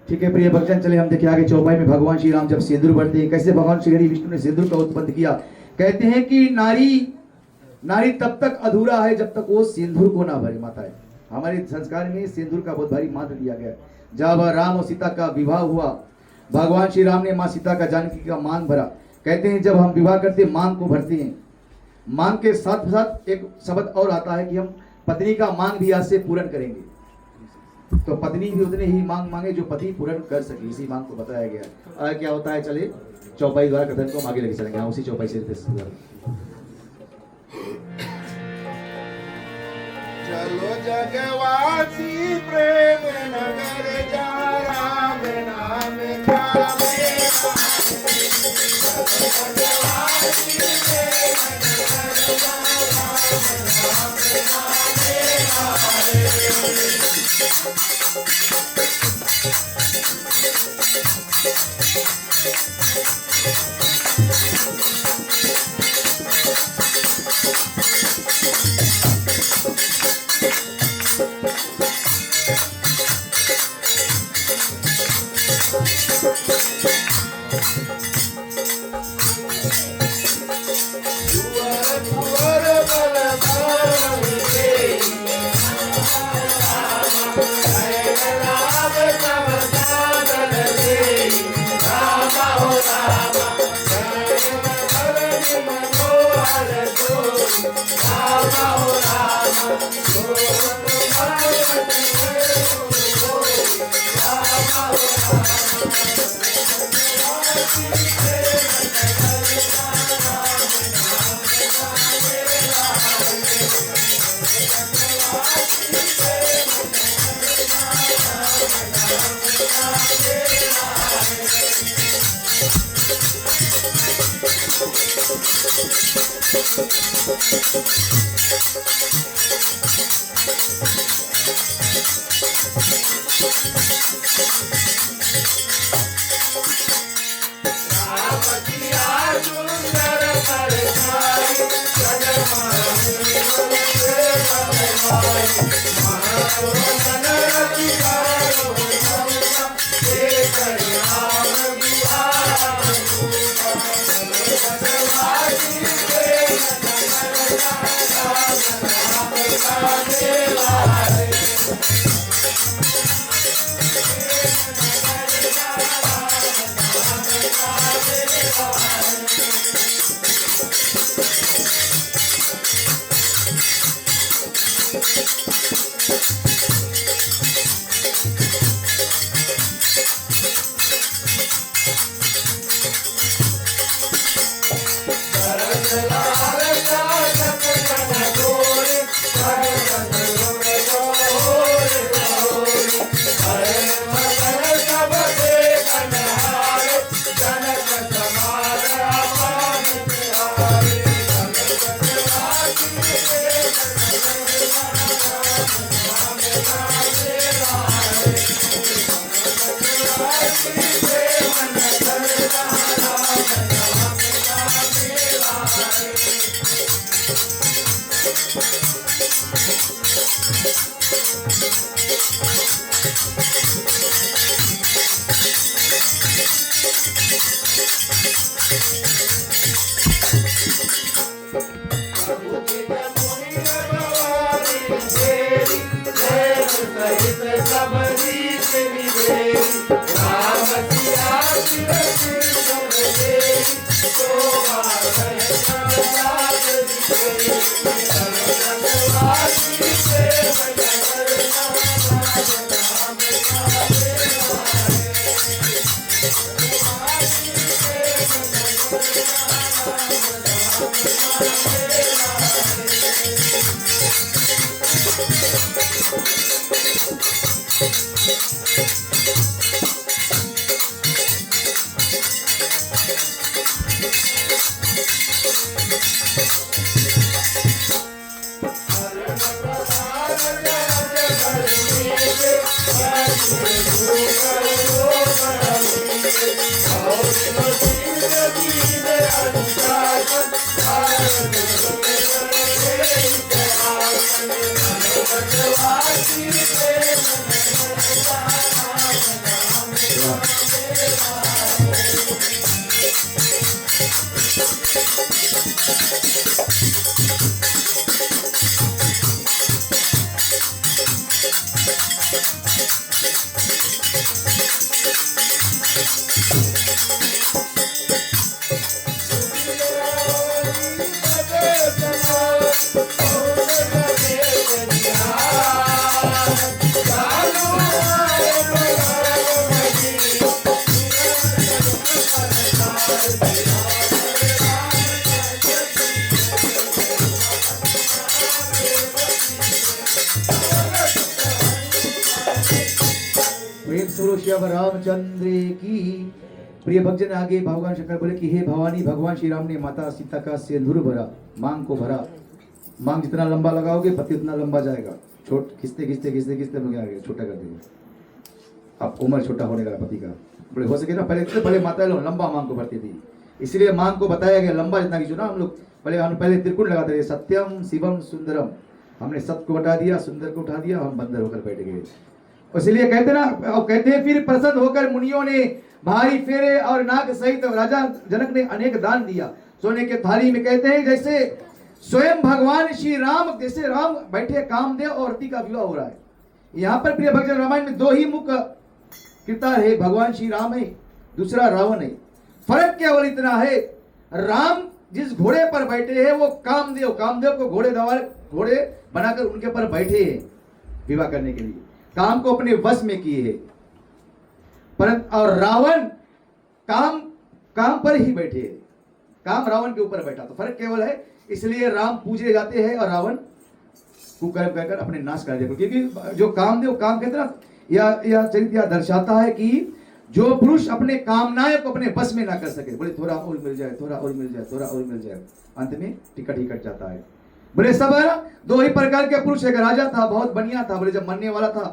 Speaker 4: ठीक है प्रिय भक्तजन, चले हम देखें आगे चौपाई में भगवान श्री राम जब सिंदूर भरते हैं, कैसे भगवान श्री हरि विष्णु ने सिंदूर का उत्पन्न किया। कहते हैं कि नारी तब तक अधूरा है जब तक वो सिंदूर को ना भरे। माता है हमारे संस्कार में सिंदूर का बहुत भारी महत्व दिया गया है। जब राम और सीता का विवाह हुआ, भगवान श्री राम ने माँ सीता का जानकी का मांग भरा। कहते हैं जब हम विवाह करते मांग को भरते हैं, मांग के साथ साथ एक शब्द और आता है कि हम पत्नी का मांग भी आज से पूर्ण करेंगे। तो पत्नी भी उतने ही मांग मांगे जो पति पूर्ण कर सके, इसी मांग को बताया गया। आगे क्या होता है, चले चौपाई द्वारा कथन को हम आगे लेके चलेंगे। उसी चौपाई से
Speaker 2: चलो जगवासी प्रेम नगर जा राम नाम का मेरा। चलो जगवासी प्रेम नगर जा राम नाम का मेरा।
Speaker 4: प्रेम स्वरूप श्री रामचंद्र की। प्रिय भक्तजन आगे भगवान शंकर बोले कि हे भवानी, भगवान श्री राम ने माता सीता का सिंदूर भरा, मांग को भरा। मांग जितना लंबा लगाओगे पति उतना लंबा जाएगा। छोट खिंचते खिंचते खिंचते खिंचते आगे छोटा कर देंगे। अब उम्र छोटा होने का पति का बोले हो सके ना, पहले माता लोग लंबा मांग को भरती थी, इसलिए मांग को बताया गया लंबा जितना खींचो ना। हम लोग पहले त्रिकुण लगाते थे, सत्यम शिवम सुंदरम। हमने सत्य को हटा दिया, सुंदर को उठा दिया, हम बंदर होकर बैठ गए। इसलिए कहते ना, कहते हैं फिर प्रसन्न होकर मुनियों ने भारी फेरे और नाग सहित राजा जनक ने अनेक दान दिया। सोने के थाली में कहते हैं जैसे स्वयं भगवान श्री राम, जैसे राम बैठे कामदेव और रति का विवाह हो रहा है। यहाँ पर प्रिय भक्तजन रामायण में दो ही मुख्य किरदार है, भगवान श्री राम है, दूसरा रावण है। फर्क केवल इतना है, राम जिस घोड़े पर बैठे हैं वो कामदेव को घोड़े बनाकर उनके पर बैठे हैं विवाह करने के लिए, काम को अपने वश में किए हैं। परंतु और रावण काम पर ही बैठे हैं, काम रावण के ऊपर बैठा। तो फर्क केवल है, इसलिए राम पूजे जाते हैं और रावण कुकर्म कहकर अपने नाश कर देते। क्योंकि जो कामदेव काम कहते ना, यह चरित्र दर्शाता है कि जो पुरुष अपने कामनाएं को अपने बस में ना कर सके, बोले थोड़ा और मिल जाए, थोड़ा और मिल जाए, थोड़ा और मिल जाए, अंत में टिकट ही कट जाता है। बोले सब दो ही प्रकार के पुरुष, एक राजा था बहुत बढ़िया था, बोले जब मरने वाला था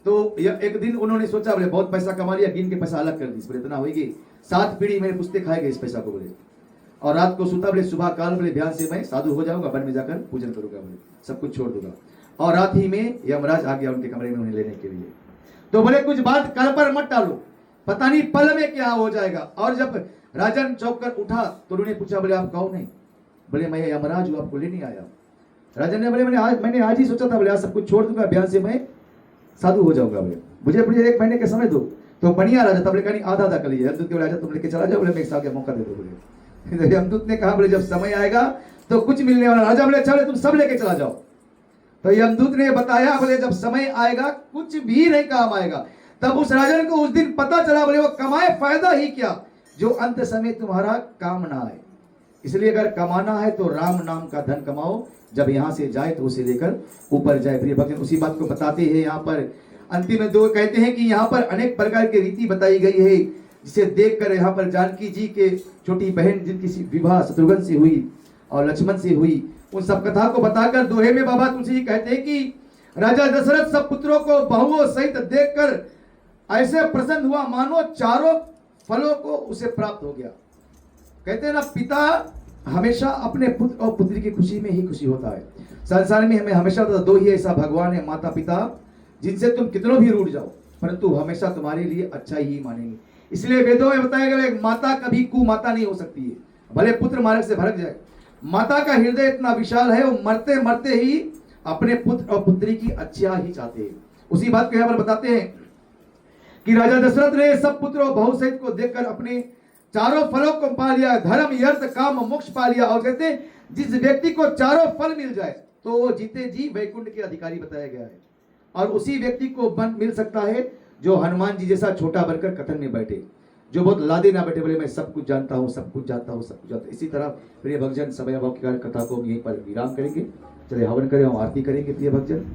Speaker 4: तो एक दिन उन्होंने सोचा, बोले बहुत पैसा कमा लिया, गिन के पैसा अलग कर दी, बोले इतना होगी 7 पीढ़ी मेरे पुश्ते खाएंगे इस पैसा को। बोले और रात को सोता, बोले सुबह काल बोले ध्यान से मैं साधु हो जाऊंगा, वन में जाकर पूजन करूंगा, बोले सब कुछ छोड़ दूंगा। और रात ही में यमराज आ गया उनके कमरे में उन्हें लेने के लिए। तो बोले कुछ बात कल पर मत टालो, पता नहीं पल में क्या हो जाएगा। और जब राजन चौक कर उठा तो उन्होंने पूछा, बोले आप कौन है? बोले मैं यमराज हूं, आपको लेने आया। राजन ने बोले मैंने आज ही सोचा था, बोले आज सब कुछ छोड़ दूंगा, बयान से मैं साधु हो जाऊंगा, बोले मुझे 1 महीने का समय दो। तो बढ़िया राजा था, बोले कहीं आधा कर लीजिए, यमदूत के राजा तुम लेके चला जाओ, बोले मैं 1 साल का मौका दे दो। बोले यमदूत ने कहा, बोले जब समय आएगा तो कुछ मिलने वाला। राजा बोले अच्छा, तुम सब लेके चला जाओ। तो यमदूत ने बताया, बोले जब समय आएगा कुछ भी नहीं काम आएगा। तब उस राजन को उस दिन पता चला, बोले वो कमाए फायदा ही क्या, जो अंत समय तुम्हारा काम ना आए। इसलिए अगर कमाना है तो राम नाम का धन कमाओ, जब यहां से जाए तो उसे लेकर ऊपर जाए। प्रिय भक्त उसी बात को बताते हैं यहाँ पर अंतिम में दो कहते हैं कि यहाँ पर अनेक प्रकार की रीति बताई गई है, जिसे देखकर यहाँ पर जानकी जी के छोटी बहन जिनकी विवाह शत्रुघ्न से हुई और लक्ष्मण से हुई, उन सब कथा को बताकर दोहे में बाबा तुलसी जी कहते हैं कि राजा दशरथ सब पुत्रों को बहुओं सहित देखकर ऐसे प्रसन्न हुआ मानो चारों फलों को उसे प्राप्त हो गया। कहते हैं ना, पिता हमेशा अपने पुत्र और पुत्री की खुशी में ही खुशी होता है। संसार में हमें हमेशा तो 2 ही ऐसा भगवान है, माता पिता, जिनसे तुम कितनों भी रूठ जाओ परंतु हमेशा तुम्हारे लिए अच्छा ही मानेंगे। इसलिए वेदों में बताया गया माता कभी कुमाता नहीं हो सकती है, भले पुत्र मार्ग से भटक जाए। माता का हृदय इतना विशाल है, वो मरते मरते ही अपने पुत्र और पुत्री की अच्छा ही चाहते हैं। उसी बात को यहाँ पर बताते हैं कि राजा दशरथ ने सब पुत्रों बहु सहित को देखकर अपने चारों फलों को पा लिया, धर्म अर्थ काम मोक्ष पा लिया। और कहते हैं जिस व्यक्ति को चारों फल मिल जाए तो वो जीते जी वैकुंठ के अधिकारी बताया गया है। और उसी व्यक्ति को बन मिल सकता है जो हनुमान जी जैसा छोटा बनकर कथन में बैठे, जो बहुत लादे ना बैठे, बोले मैं सब कुछ जानता हूँ, सब कुछ जानता हूँ, सब कुछ जानता हूँ। इसी तरह प्रिय भक्तजन समय अभाव की कथा को हम यहीं पर विराम करेंगे। चले हवन करें, हम आरती करेंगे। प्रिय भक्तजन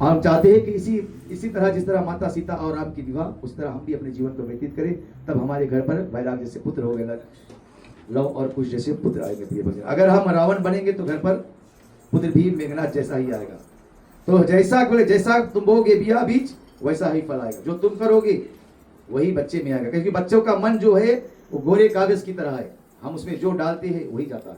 Speaker 4: हम चाहते हैं कि इसी तरह जिस तरह माता सीता और राम की विवाह, उस तरह हम भी अपने जीवन को व्यतीत करें, तब हमारे घर पर वैराग्य से पुत्र हो गए। लव और कुश जैसे पुत्र आएंगे प्रिय भक्तजन। अगर हम रावण बनेंगे तो घर पर पुत्र भी मेघनाथ जैसा ही आएगा। तो जैसा बोले जैसा तुम बोगे बिया बीज वैसा ही फल आएगा, जो तुम करोगे वही बच्चे में आएगा। क्योंकि बच्चों का मन जो है वो गोरे कागज की तरह है, हम उसमें जो डालते हैं वही जाता है।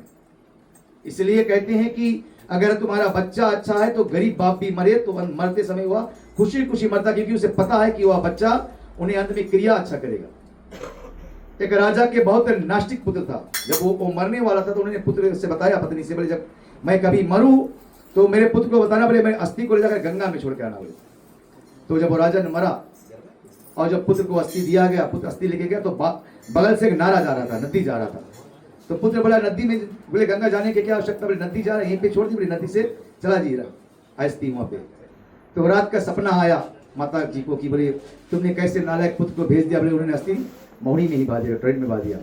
Speaker 4: इसलिए कहते हैं कि अगर तुम्हारा बच्चा अच्छा है तो गरीब बाप भी मरे तो मरते समय वह खुशी खुशी मरता, क्योंकि उसे पता है कि वह बच्चा उन्हें अंत में क्रिया अच्छा करेगा। एक राजा के बहुत नास्तिक पुत्र था, जब वो मरने वाला था तो उन्होंने पुत्र से बताया, पत्नी से, बोले जब मैं कभी मरूं तो मेरे पुत्र को बताना, बोले मैं अस्थि को ले जाकर गंगा में छोड़ के आना। बोले तो जब वो राजा ने मरा और जब पुत्र को अस्थि दिया गया, पुत्र अस्थि लेके गया तो बगल से एक नारा जा रहा था, नदी जा रहा था। तो पुत्र बोला नदी में, बोले गंगा जाने की क्या आवश्यकता, बोले नदी जा रहा है, यहीं पे छोड़ दी, बोले नदी से चला जी रहा अस्थि वहां पे। तो रात का सपना आया माता जी को कि बोले तुमने कैसे नालायक पुत्र को भेज दिया, बोले उन्होंने अस्थि मोहनी में ही बहा दिया, ट्रेन में बहा दिया।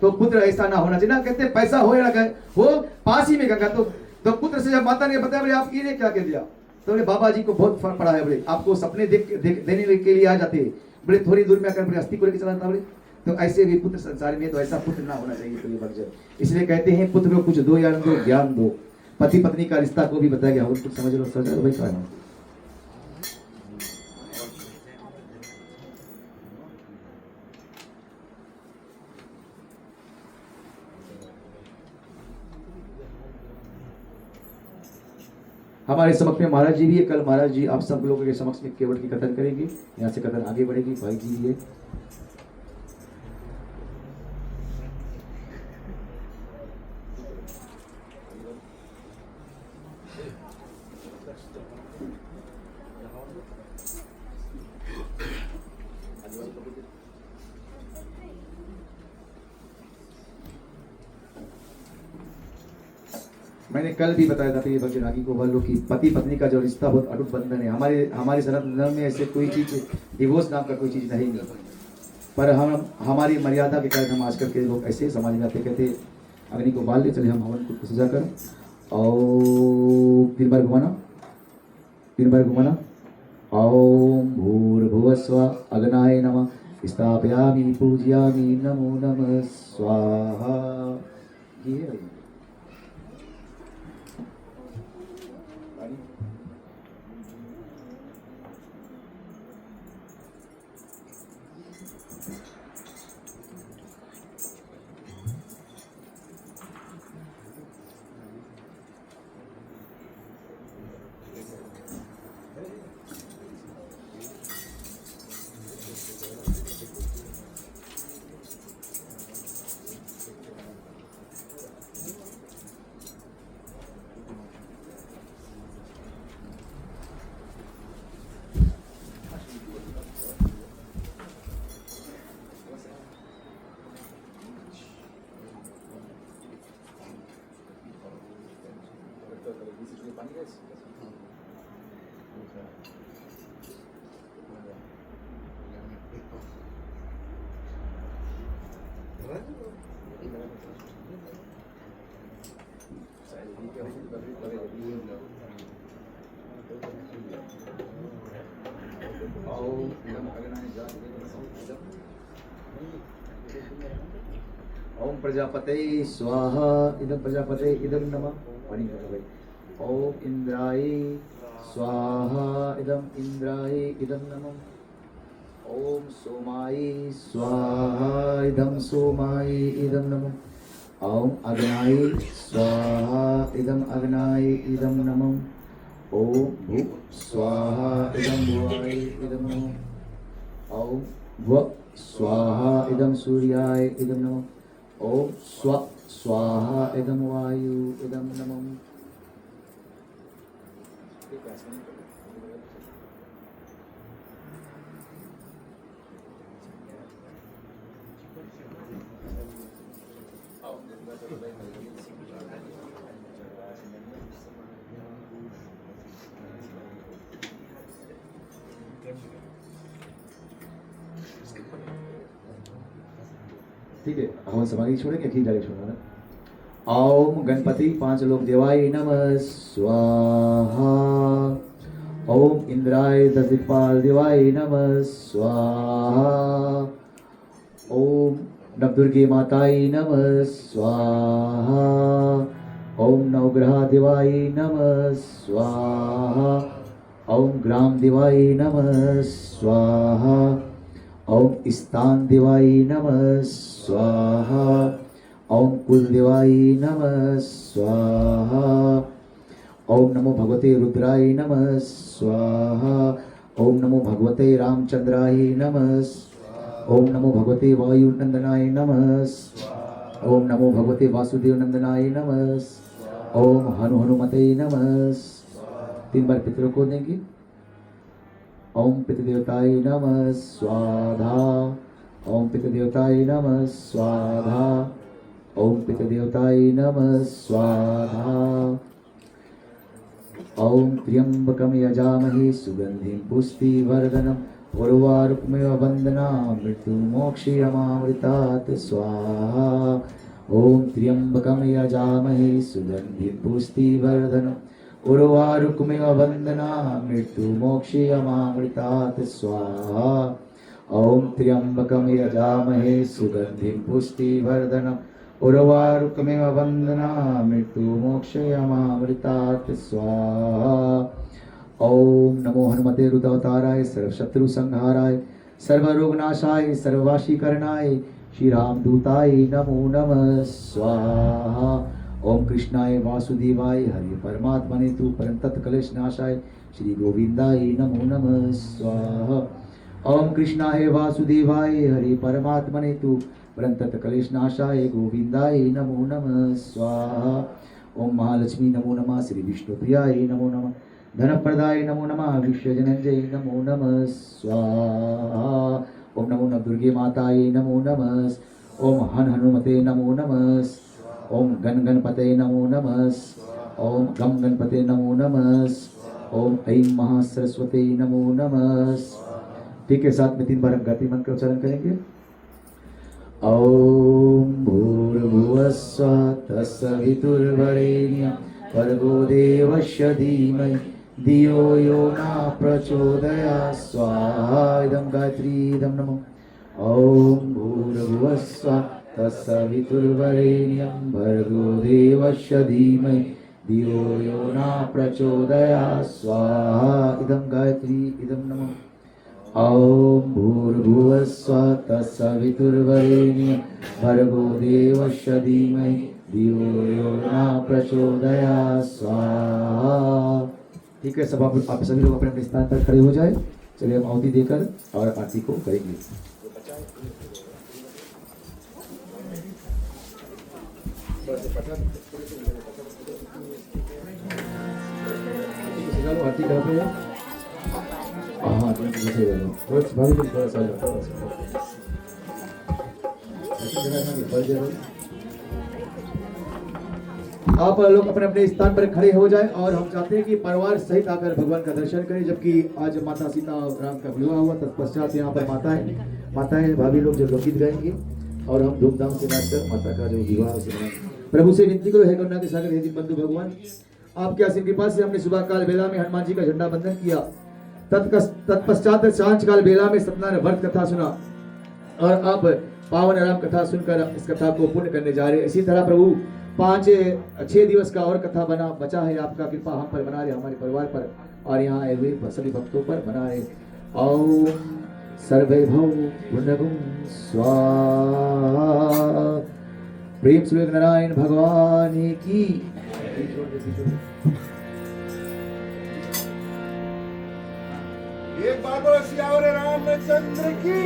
Speaker 4: तो पुत्र ऐसा ना होना चाहिए ना, कहते पैसा हो या ना हो पास ही में गंगा। तो पुत्र से जब माता ने बताया, बोले आप ये क्या कह दिया, तो बोले बाबा जी को बहुत फर्क पड़ा है, बोले आपको सपने देने के लिए आ जाते हैं, बोले थोड़ी दूर में आकर बोले अस्थि को लेकर चला था। बोले तो ऐसे भी पुत्र संसार में, तो ऐसा पुत्र ना होना चाहिए प्रिय भक्तजन। इसलिए कहते हैं पुत्र को कुछ दो या दो ज्ञान दो। पति पत्नी का रिश्ता को भी बताया गया, कुछ समझ लो भाई क्या है। हमारे समक्ष में महाराज जी भी है। कल महाराज जी आप सब लोगों के समक्ष में केवट की कथन करेंगे, यहाँ से कथन आगे बढ़ेगी। भाई जी भी है। मैंने कल भी बताया था प्रिय भक्तजन आगे को बोलो कि पति पत्नी का जो रिश्ता बहुत अटूट बंधन है। हमारे सनातन धर्म में ऐसे कोई चीज डिवोर्स नाम का कोई चीज नहीं है, पर हम हमारी मर्यादा के कारण हम आजकल के लोग ऐसे समाज में आते कहते अग्नि को बाल ले चले हम हवन को सजा कर, और 3 बार घुमाना। ओम भूर्भुवस्व अग्नाय नमः स्थापयामि पूजयामि नमो नमः स्वाहा। ये ओम प्रजापते स्वाहा इदं प्रजापते इदं नमः। ओम इंद्राय स्वाहा इदं इंद्राय इदं नमः। ओम सोमाय स्वाहा इदं सोमाय इदं नमः। ओम अग्नाय स्वाहा इदं अग्नाय इदं नमः। ओम भू स्वाहा इदं भुवाय इदं नमः। ओम भुव स्वाहा इदं सूर्याय इदं नमः। ओम स्व स्वाहा इदं वायु इदं नमः। ठीक है, हवन समाधि छोड़ेंगे कि डायरेक्ट छोड़ना है। ओम गणपति 5 लोग देवाय नमः स्वाहा। ओम इंद्राय 10 दिक्पाल देवाय नमः स्वाहा। ओम
Speaker 1: नवदुर्गे मातायै नमः स्वाहा। ओम नवग्रहा देवाय नमः स्वाहा। ओम ग्राम देवाय नमः स्वाहा। ओम स्थान देवाय नमः स्वाहा। ओम कुल देवाय नमः स्वाहा। ओम नमो भगवते रुद्राय नमः स्वाहा। ओम नमो भगवते रामचंद्राय नमः। ओम नमो भगवते वायुनंदनाय नमः। ओम नमो भगवते वासुदेव नंदनाय नमः। ओम हनुमते नमः। 3 बार पितरों को देंगे। ओम पितृदेवताय नमः स्वाहा। ओम पितृदेवताय नमः स्वाहा। ओम पितृदेवताय नमः स्वाहा। ओम त्र्यंबकं यजामहे सुगंधिं पुष्टिवर्धनम् उर्वारुकमेव वन्दनामि मृत्युमोक्षयमामृतात् स्वाहा। ओम त्र्यंबकं यजामहे सुगंधिं पुष्टिवर्धनम् उर्वारुकमेव वन्दनामि मृत्युमोक्षयमामृतात् स्वाहा। ओम त्र्यंबकं यजामहे सुगंधिं पुष्टिवर्धनम् उर्वारुकमेव वन्दनामि मृत्युमोक्षयमामृतात् स्वाहा। ओम नमो हनुमते रुद्रावताराय सर्वशत्रु संहाराय सर्वरोगनाशाय सर्ववाशीकरणाय श्री रामदूताय नमो नमः स्वाहा। ओम कृष्णाय वासुदेवाय हरि परमात्मने तु परम तत्कलेश नाशाय श्री गोविंदाय नमो नमः स्वाहा। ओम कृष्णाय वासुदेवाय हरि परमात्मने तु परम तत्कलेश नाशाय गोविंदाय नमो नमः स्वाहा। ओम महालक्ष्मी नमो नमः। श्री विष्णुप्रियाय नमो नमः। धनप्रदाय नमो नमः। विश्वजनंजय नमो नमः स्वाहा। ओम नमो नवदुर्गे माताये नमो नमः। ओम हनुमते नमो नमः। ओम गणपते नमो नमः। ओम गम गणपते नमो नमः। ओम ऐं महासरस्वती नमो नमः। ठीक है, साथ में 3 बार हम गायत्री मंत्र का उच्चारण करेंगे। ओम भूर्भुवस्सुः तत्सवितुर्वरेण्यं भर्गो देवस्य धीमहि धियो यो न प्रचोदयात् स्वाहा। इदं गायत्री इदं नमो। ओम भूर्भुवस्सुः तत्सवितुर्वरेण्यं भर्गो देवस्य धीमहि धियो यो न प्रचोदयात् स्वाहा। इदं गायत्री इदं नमो। ओम भूर्भुवस्सुः तत्सवितुर्वरेण्यं भर्गो देवस्य धीमहि धियो यो न प्रचोदयात् स्वाहा। ठीक है, सब आप सभी लोग अपने अपने स्थान पर खड़े हो जाए। चलिए हम आहुति देकर और आरती को करेंगे। आरती कर रहे हैं। हाँ, थोड़ा सा आप लोग अपने अपने स्थान पर खड़े हो जाएं और हम चाहते हैं कि परिवार सहित आकर भगवान का दर्शन करें। जबकि आज माता सीता और राम का विवाह हुआ, तत्पश्चात यहाँ पर माताएं भाभी लोग जो लोकगीत गाएंगे और हम धूमधाम से नाचकर माता का जो विवाह सुनाएंगे। प्रभु से विनती करो, हे करुणा के सागर, हे दीनबंधु भगवान, आपके आशीर्वाद कृपा से हमने सुबह काल बेला में हनुमान जी का झंडा बंधन किया। तत्पश्चात सांझ काल बेला में सत्यनारायण व्रत कथा सुना और अब पावन राम कथा सुनकर इस कथा को पूर्ण करने जा रहे हैं। इसी तरह प्रभु 5-6 दिवस का और कथा बचा है। आपका कृपा हम पर बना रहे, हमारे परिवार पर और यहाँ आए हुए सभी भक्तों पर बना रहे। ओम सर्वे भव पुण्यगुम स्वाहा। प्रेम से नारायण भगवान की।
Speaker 2: एक बार बोलो सियावर रामचंद्र की।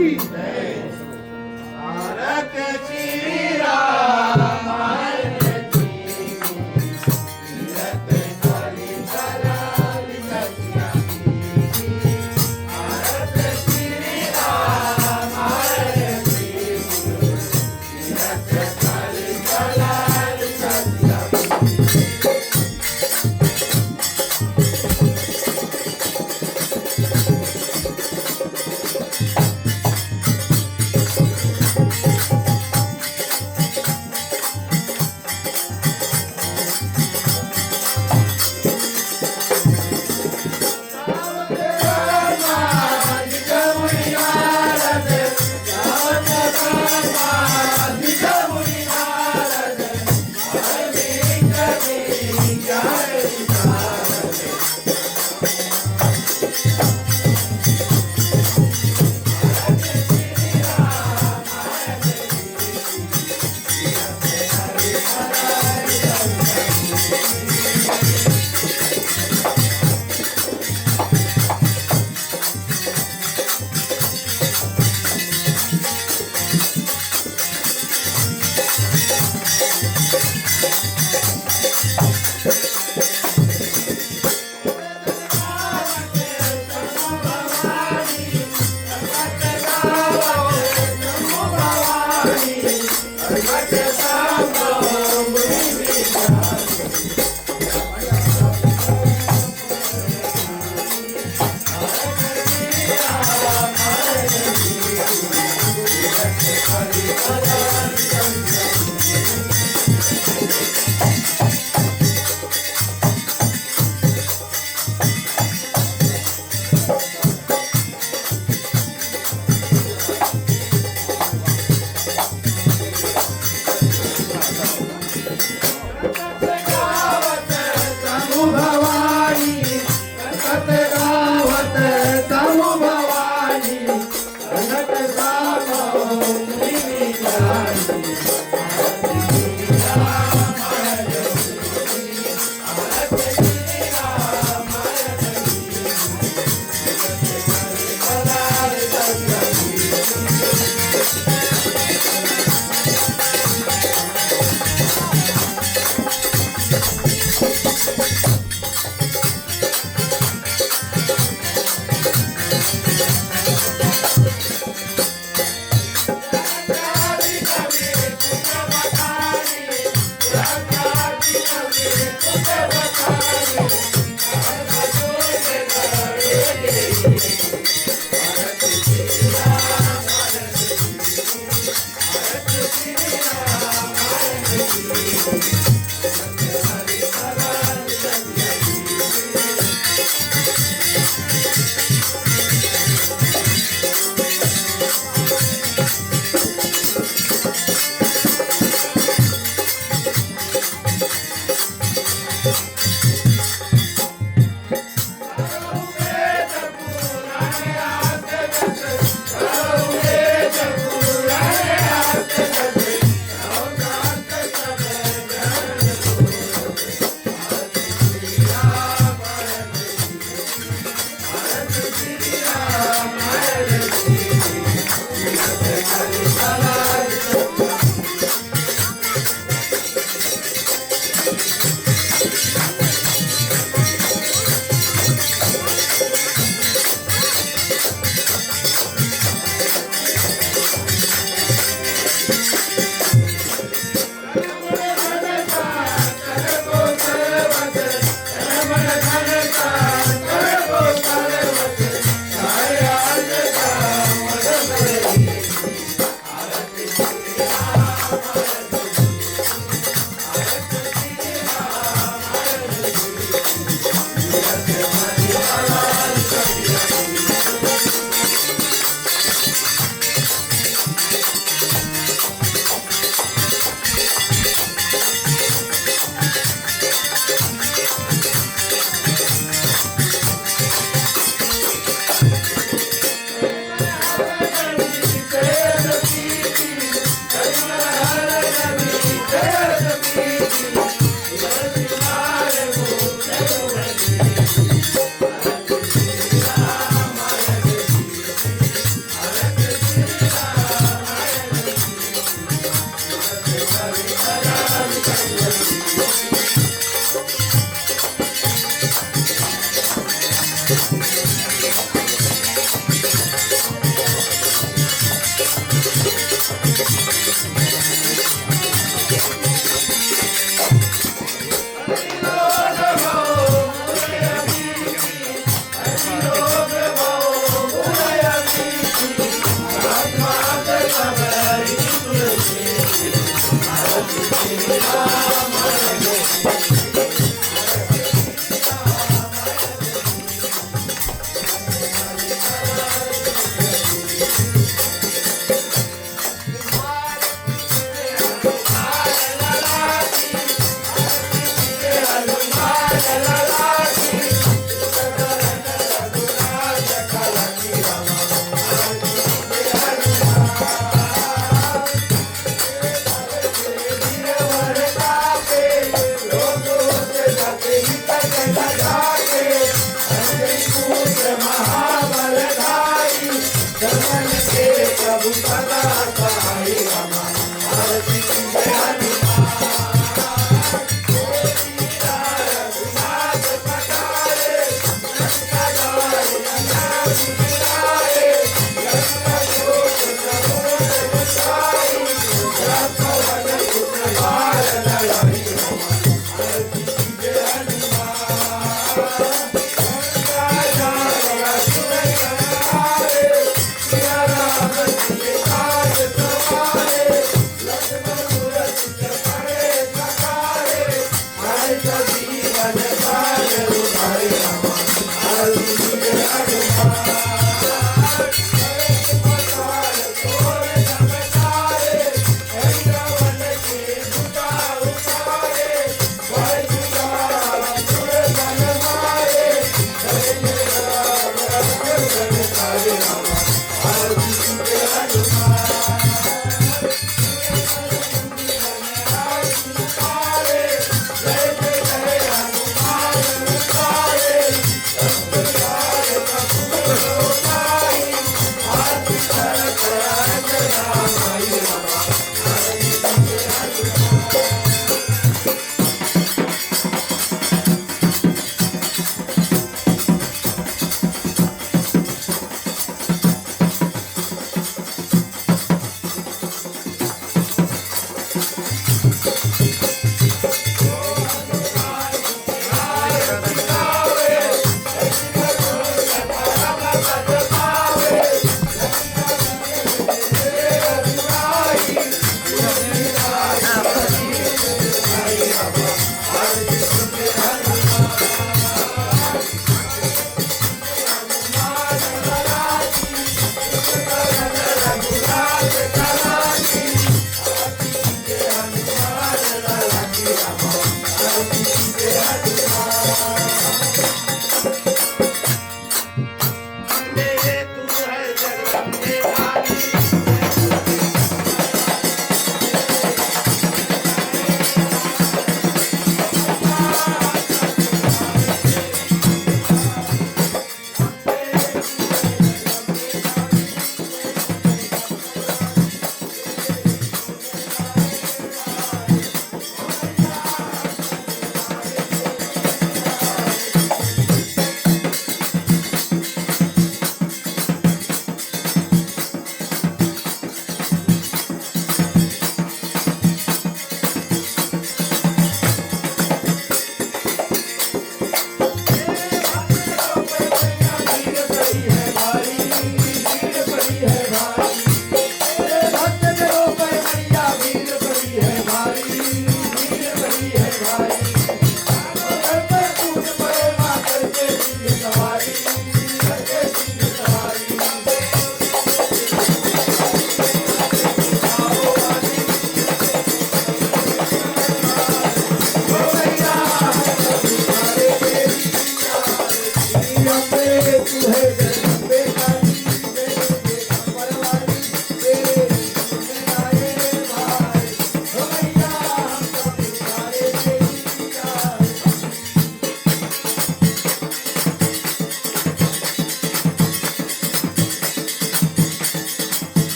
Speaker 2: भारत श्री राम।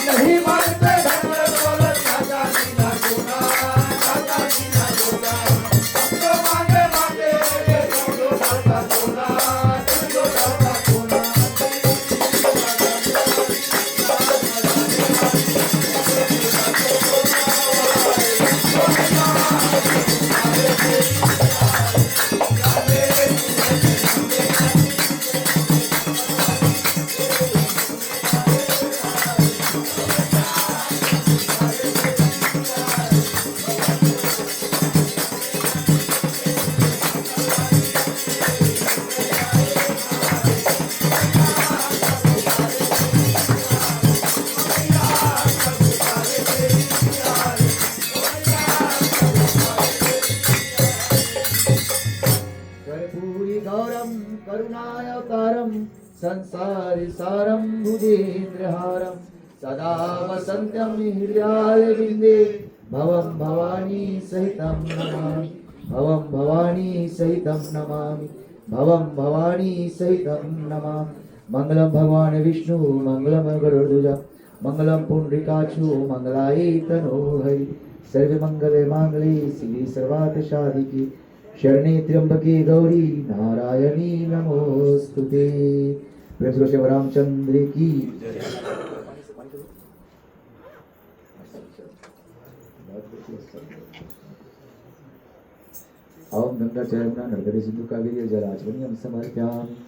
Speaker 4: नहीं मानते कर्पूरी गौरम करुणावतारम संसार सारम भुजेन्द्रहारम सदा वसन्त्यं हृदयारविन्दे भवं भवानी सहितं नमामि भवं भवानी सहितं नमामि भवं भवानी सहितं नमामि मंगलम भगवान विष्णु मंगलम गरुड़ध्वज मंगलम पुंडरीकाक्षु मंगलाय तनोहरि सर्वमंगले मांगले शिवे सर्वार्थ साधिके शरणे त्र्यंबके गौरी नारायणी नमोस्तुते। प्रेम से श्री रामचंद्र की ओम गंगा च यमुना नर्मदे सिंधु कावेरी जलाचमनीयं समर्पयामि।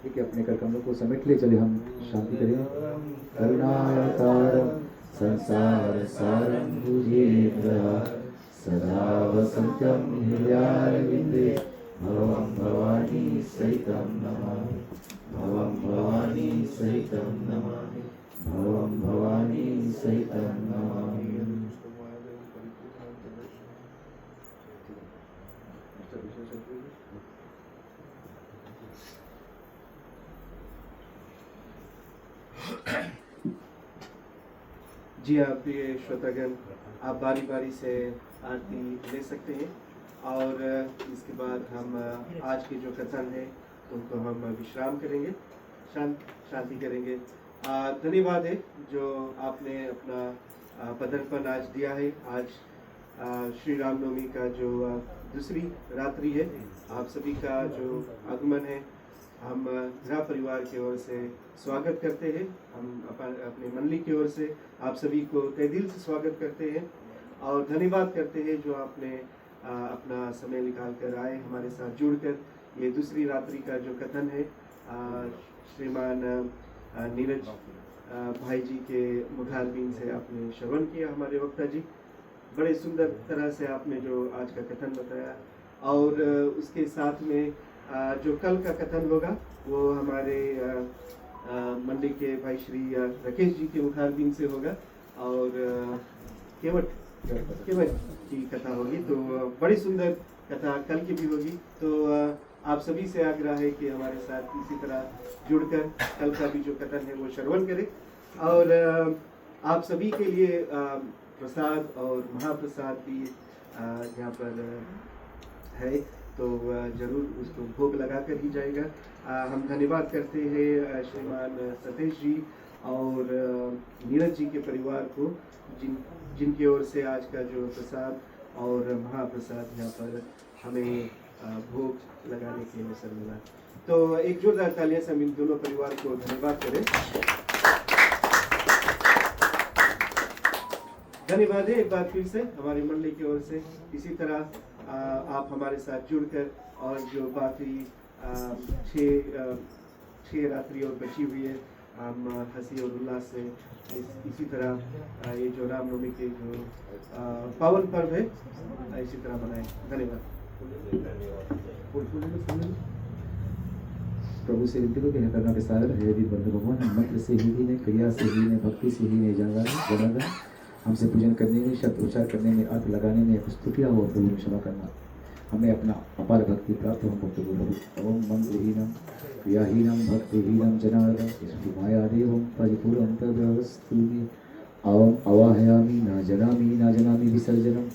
Speaker 4: ठीक है, अपने कर कमलों को समेट ले चले, हम शांति करें। करुणावतारम संसार सारम भुजेन्द्रहारं सदा वसन्त्यं हृदयारविन्दे भवं भवानी सहितं नमामि भवं भवानी सहितं नमामि भवं भवानी सहितं नमामि।
Speaker 5: जी हाँ प्रिय श्रोतागण, आप बारी बारी से आरती ले सकते हैं और इसके बाद हम आज की जो कथन है उनको हम विश्राम करेंगे, शांति करेंगे। धन्यवाद है जो आपने अपना पदार्पण आज दिया है। आज श्री रामनवमी का जो दूसरी रात्रि है, आप सभी का जो आगमन है हम ग्रह परिवार की ओर से स्वागत करते हैं। हम अपने मंडली की ओर से आप सभी को तहे दिल से स्वागत करते हैं और धन्यवाद करते हैं जो आपने अपना समय निकाल कर आए हमारे साथ जुड़कर ये दूसरी रात्रि का जो कथन है श्रीमान नीरज भाई जी के मुखारबिन से आपने श्रवण किया। हमारे वक्ता जी बड़े सुंदर तरह से आपने जो आज का कथन बताया और उसके साथ में जो कल का कथन होगा वो हमारे मंडी के भाई श्री राकेश जी के मुखारबिन से होगा और केवट की कथा होगी। तो बड़ी सुंदर कथा कल की भी होगी। तो आप सभी से आग्रह है कि हमारे साथ इसी तरह जुड़कर कल का भी जो कथन है वो श्रवण करें और आप सभी के लिए प्रसाद और महाप्रसाद भी यहाँ पर है तो जरूर उसको भोग लगा कर ही जाएगा। हम धन्यवाद करते हैं श्रीमान सतीश जी और नीरज जी के परिवार को जिनकी ओर से आज का जो प्रसाद और महाप्रसाद यहाँ पर हमें भोग लगाने के अवसर मिला। तो एक जोरदार तालियां से हम इन दोनों परिवार को धन्यवाद करें। धन्यवाद है एक बार फिर से हमारी मंडली की ओर से। इसी तरह आप हमारे साथ जुड़कर और जो बाकी 6 रात्रि और बची हुई है हम हंसी और उल्लास से इसी तरह ये जो रामनवमी के जो पावन पर्व है इसी तरह मनाएं। धन्यवाद।
Speaker 1: प्रभु से विनती को कहना करना विस्तार है यदि बंधु भगवान हम मंत्र से ही ने क्रिया से ही ने भक्ति से ही ने जनार्दन हमसे पूजन करने में शब्द उच्चार करने में अर्थ लगाने में कुछ त्रुटियां हो प्रभु ने क्षमा करना। हमें अपना अपार भक्ति प्राप्त हो प्रभु। ओम मंत्रहीनम क्रियाहीनम भक्तिहीनम जनार्दन इसकी माया देवम परिपूर्णं तदस्तु आवम अवाहयामि न जनामि विसर्जनम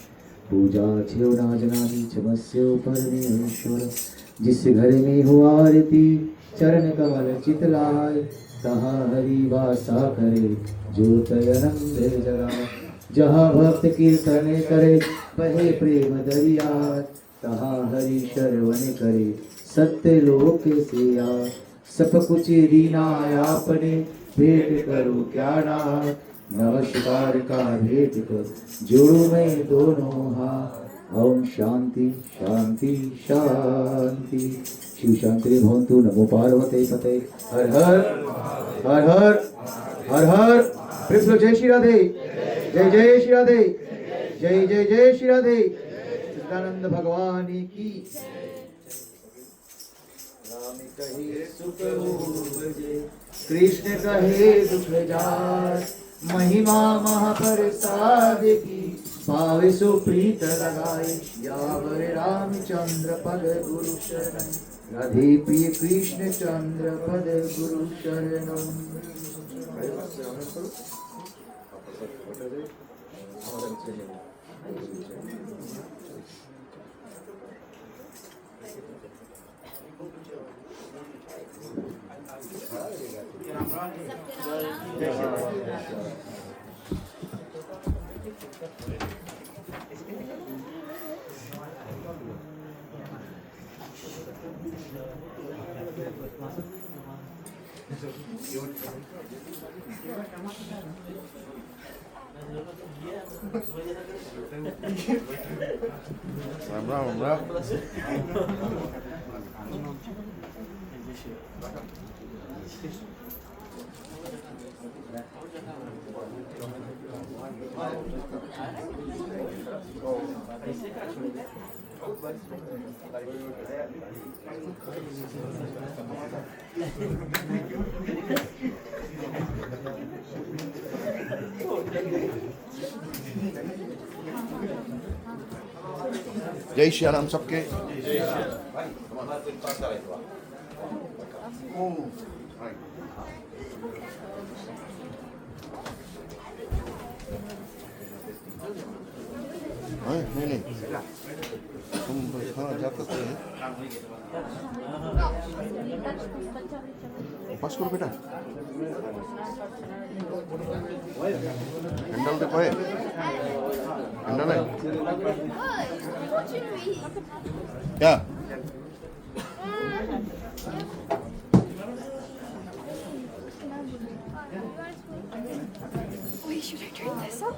Speaker 1: पूजा छेव ना जनामि क्षमस्यो परमेश्वर। जिस घर में हो आरती चरण कमल चितलाय तहाँ हरि वासा करे ज्योतयनंद जगाए। जहाँ भक्त कीर्तन करे बहे प्रेम दरिया तहाँ हरि शरवण करे सत्य लोक से आ। सब कुछ दीना आपने भेंट करो क्या नाथ नमस्कार का भेंट कर जोड़ू मैं दोनों हाथ। ओम शांति शांति शांति। शिव शांति भवन्तु। नमो पार्वते पते। हर हर हर हर हर हर। कृष्ण जय श्री राधे जय जय श्री राधे जय जय जय श्री राधे। सच्चिदानंद भगवान की। राम कहे सुख उपजे कृष्ण कहे दुख जाय। महिमा महाप्रसाद की पावे सो प्रीत लगाए। यावर रामचंद्र पद गुरु शरण राधे प्रिय कृष्ण चंद्र पद गुरु शरणम।
Speaker 2: राम राम। जय श्री राम सबके। नहीं तुम हाँ जा सकते हैं। पास करो बेटा। हैंडल देखो है हैंडल है क्या
Speaker 6: Wait, should I turn this up?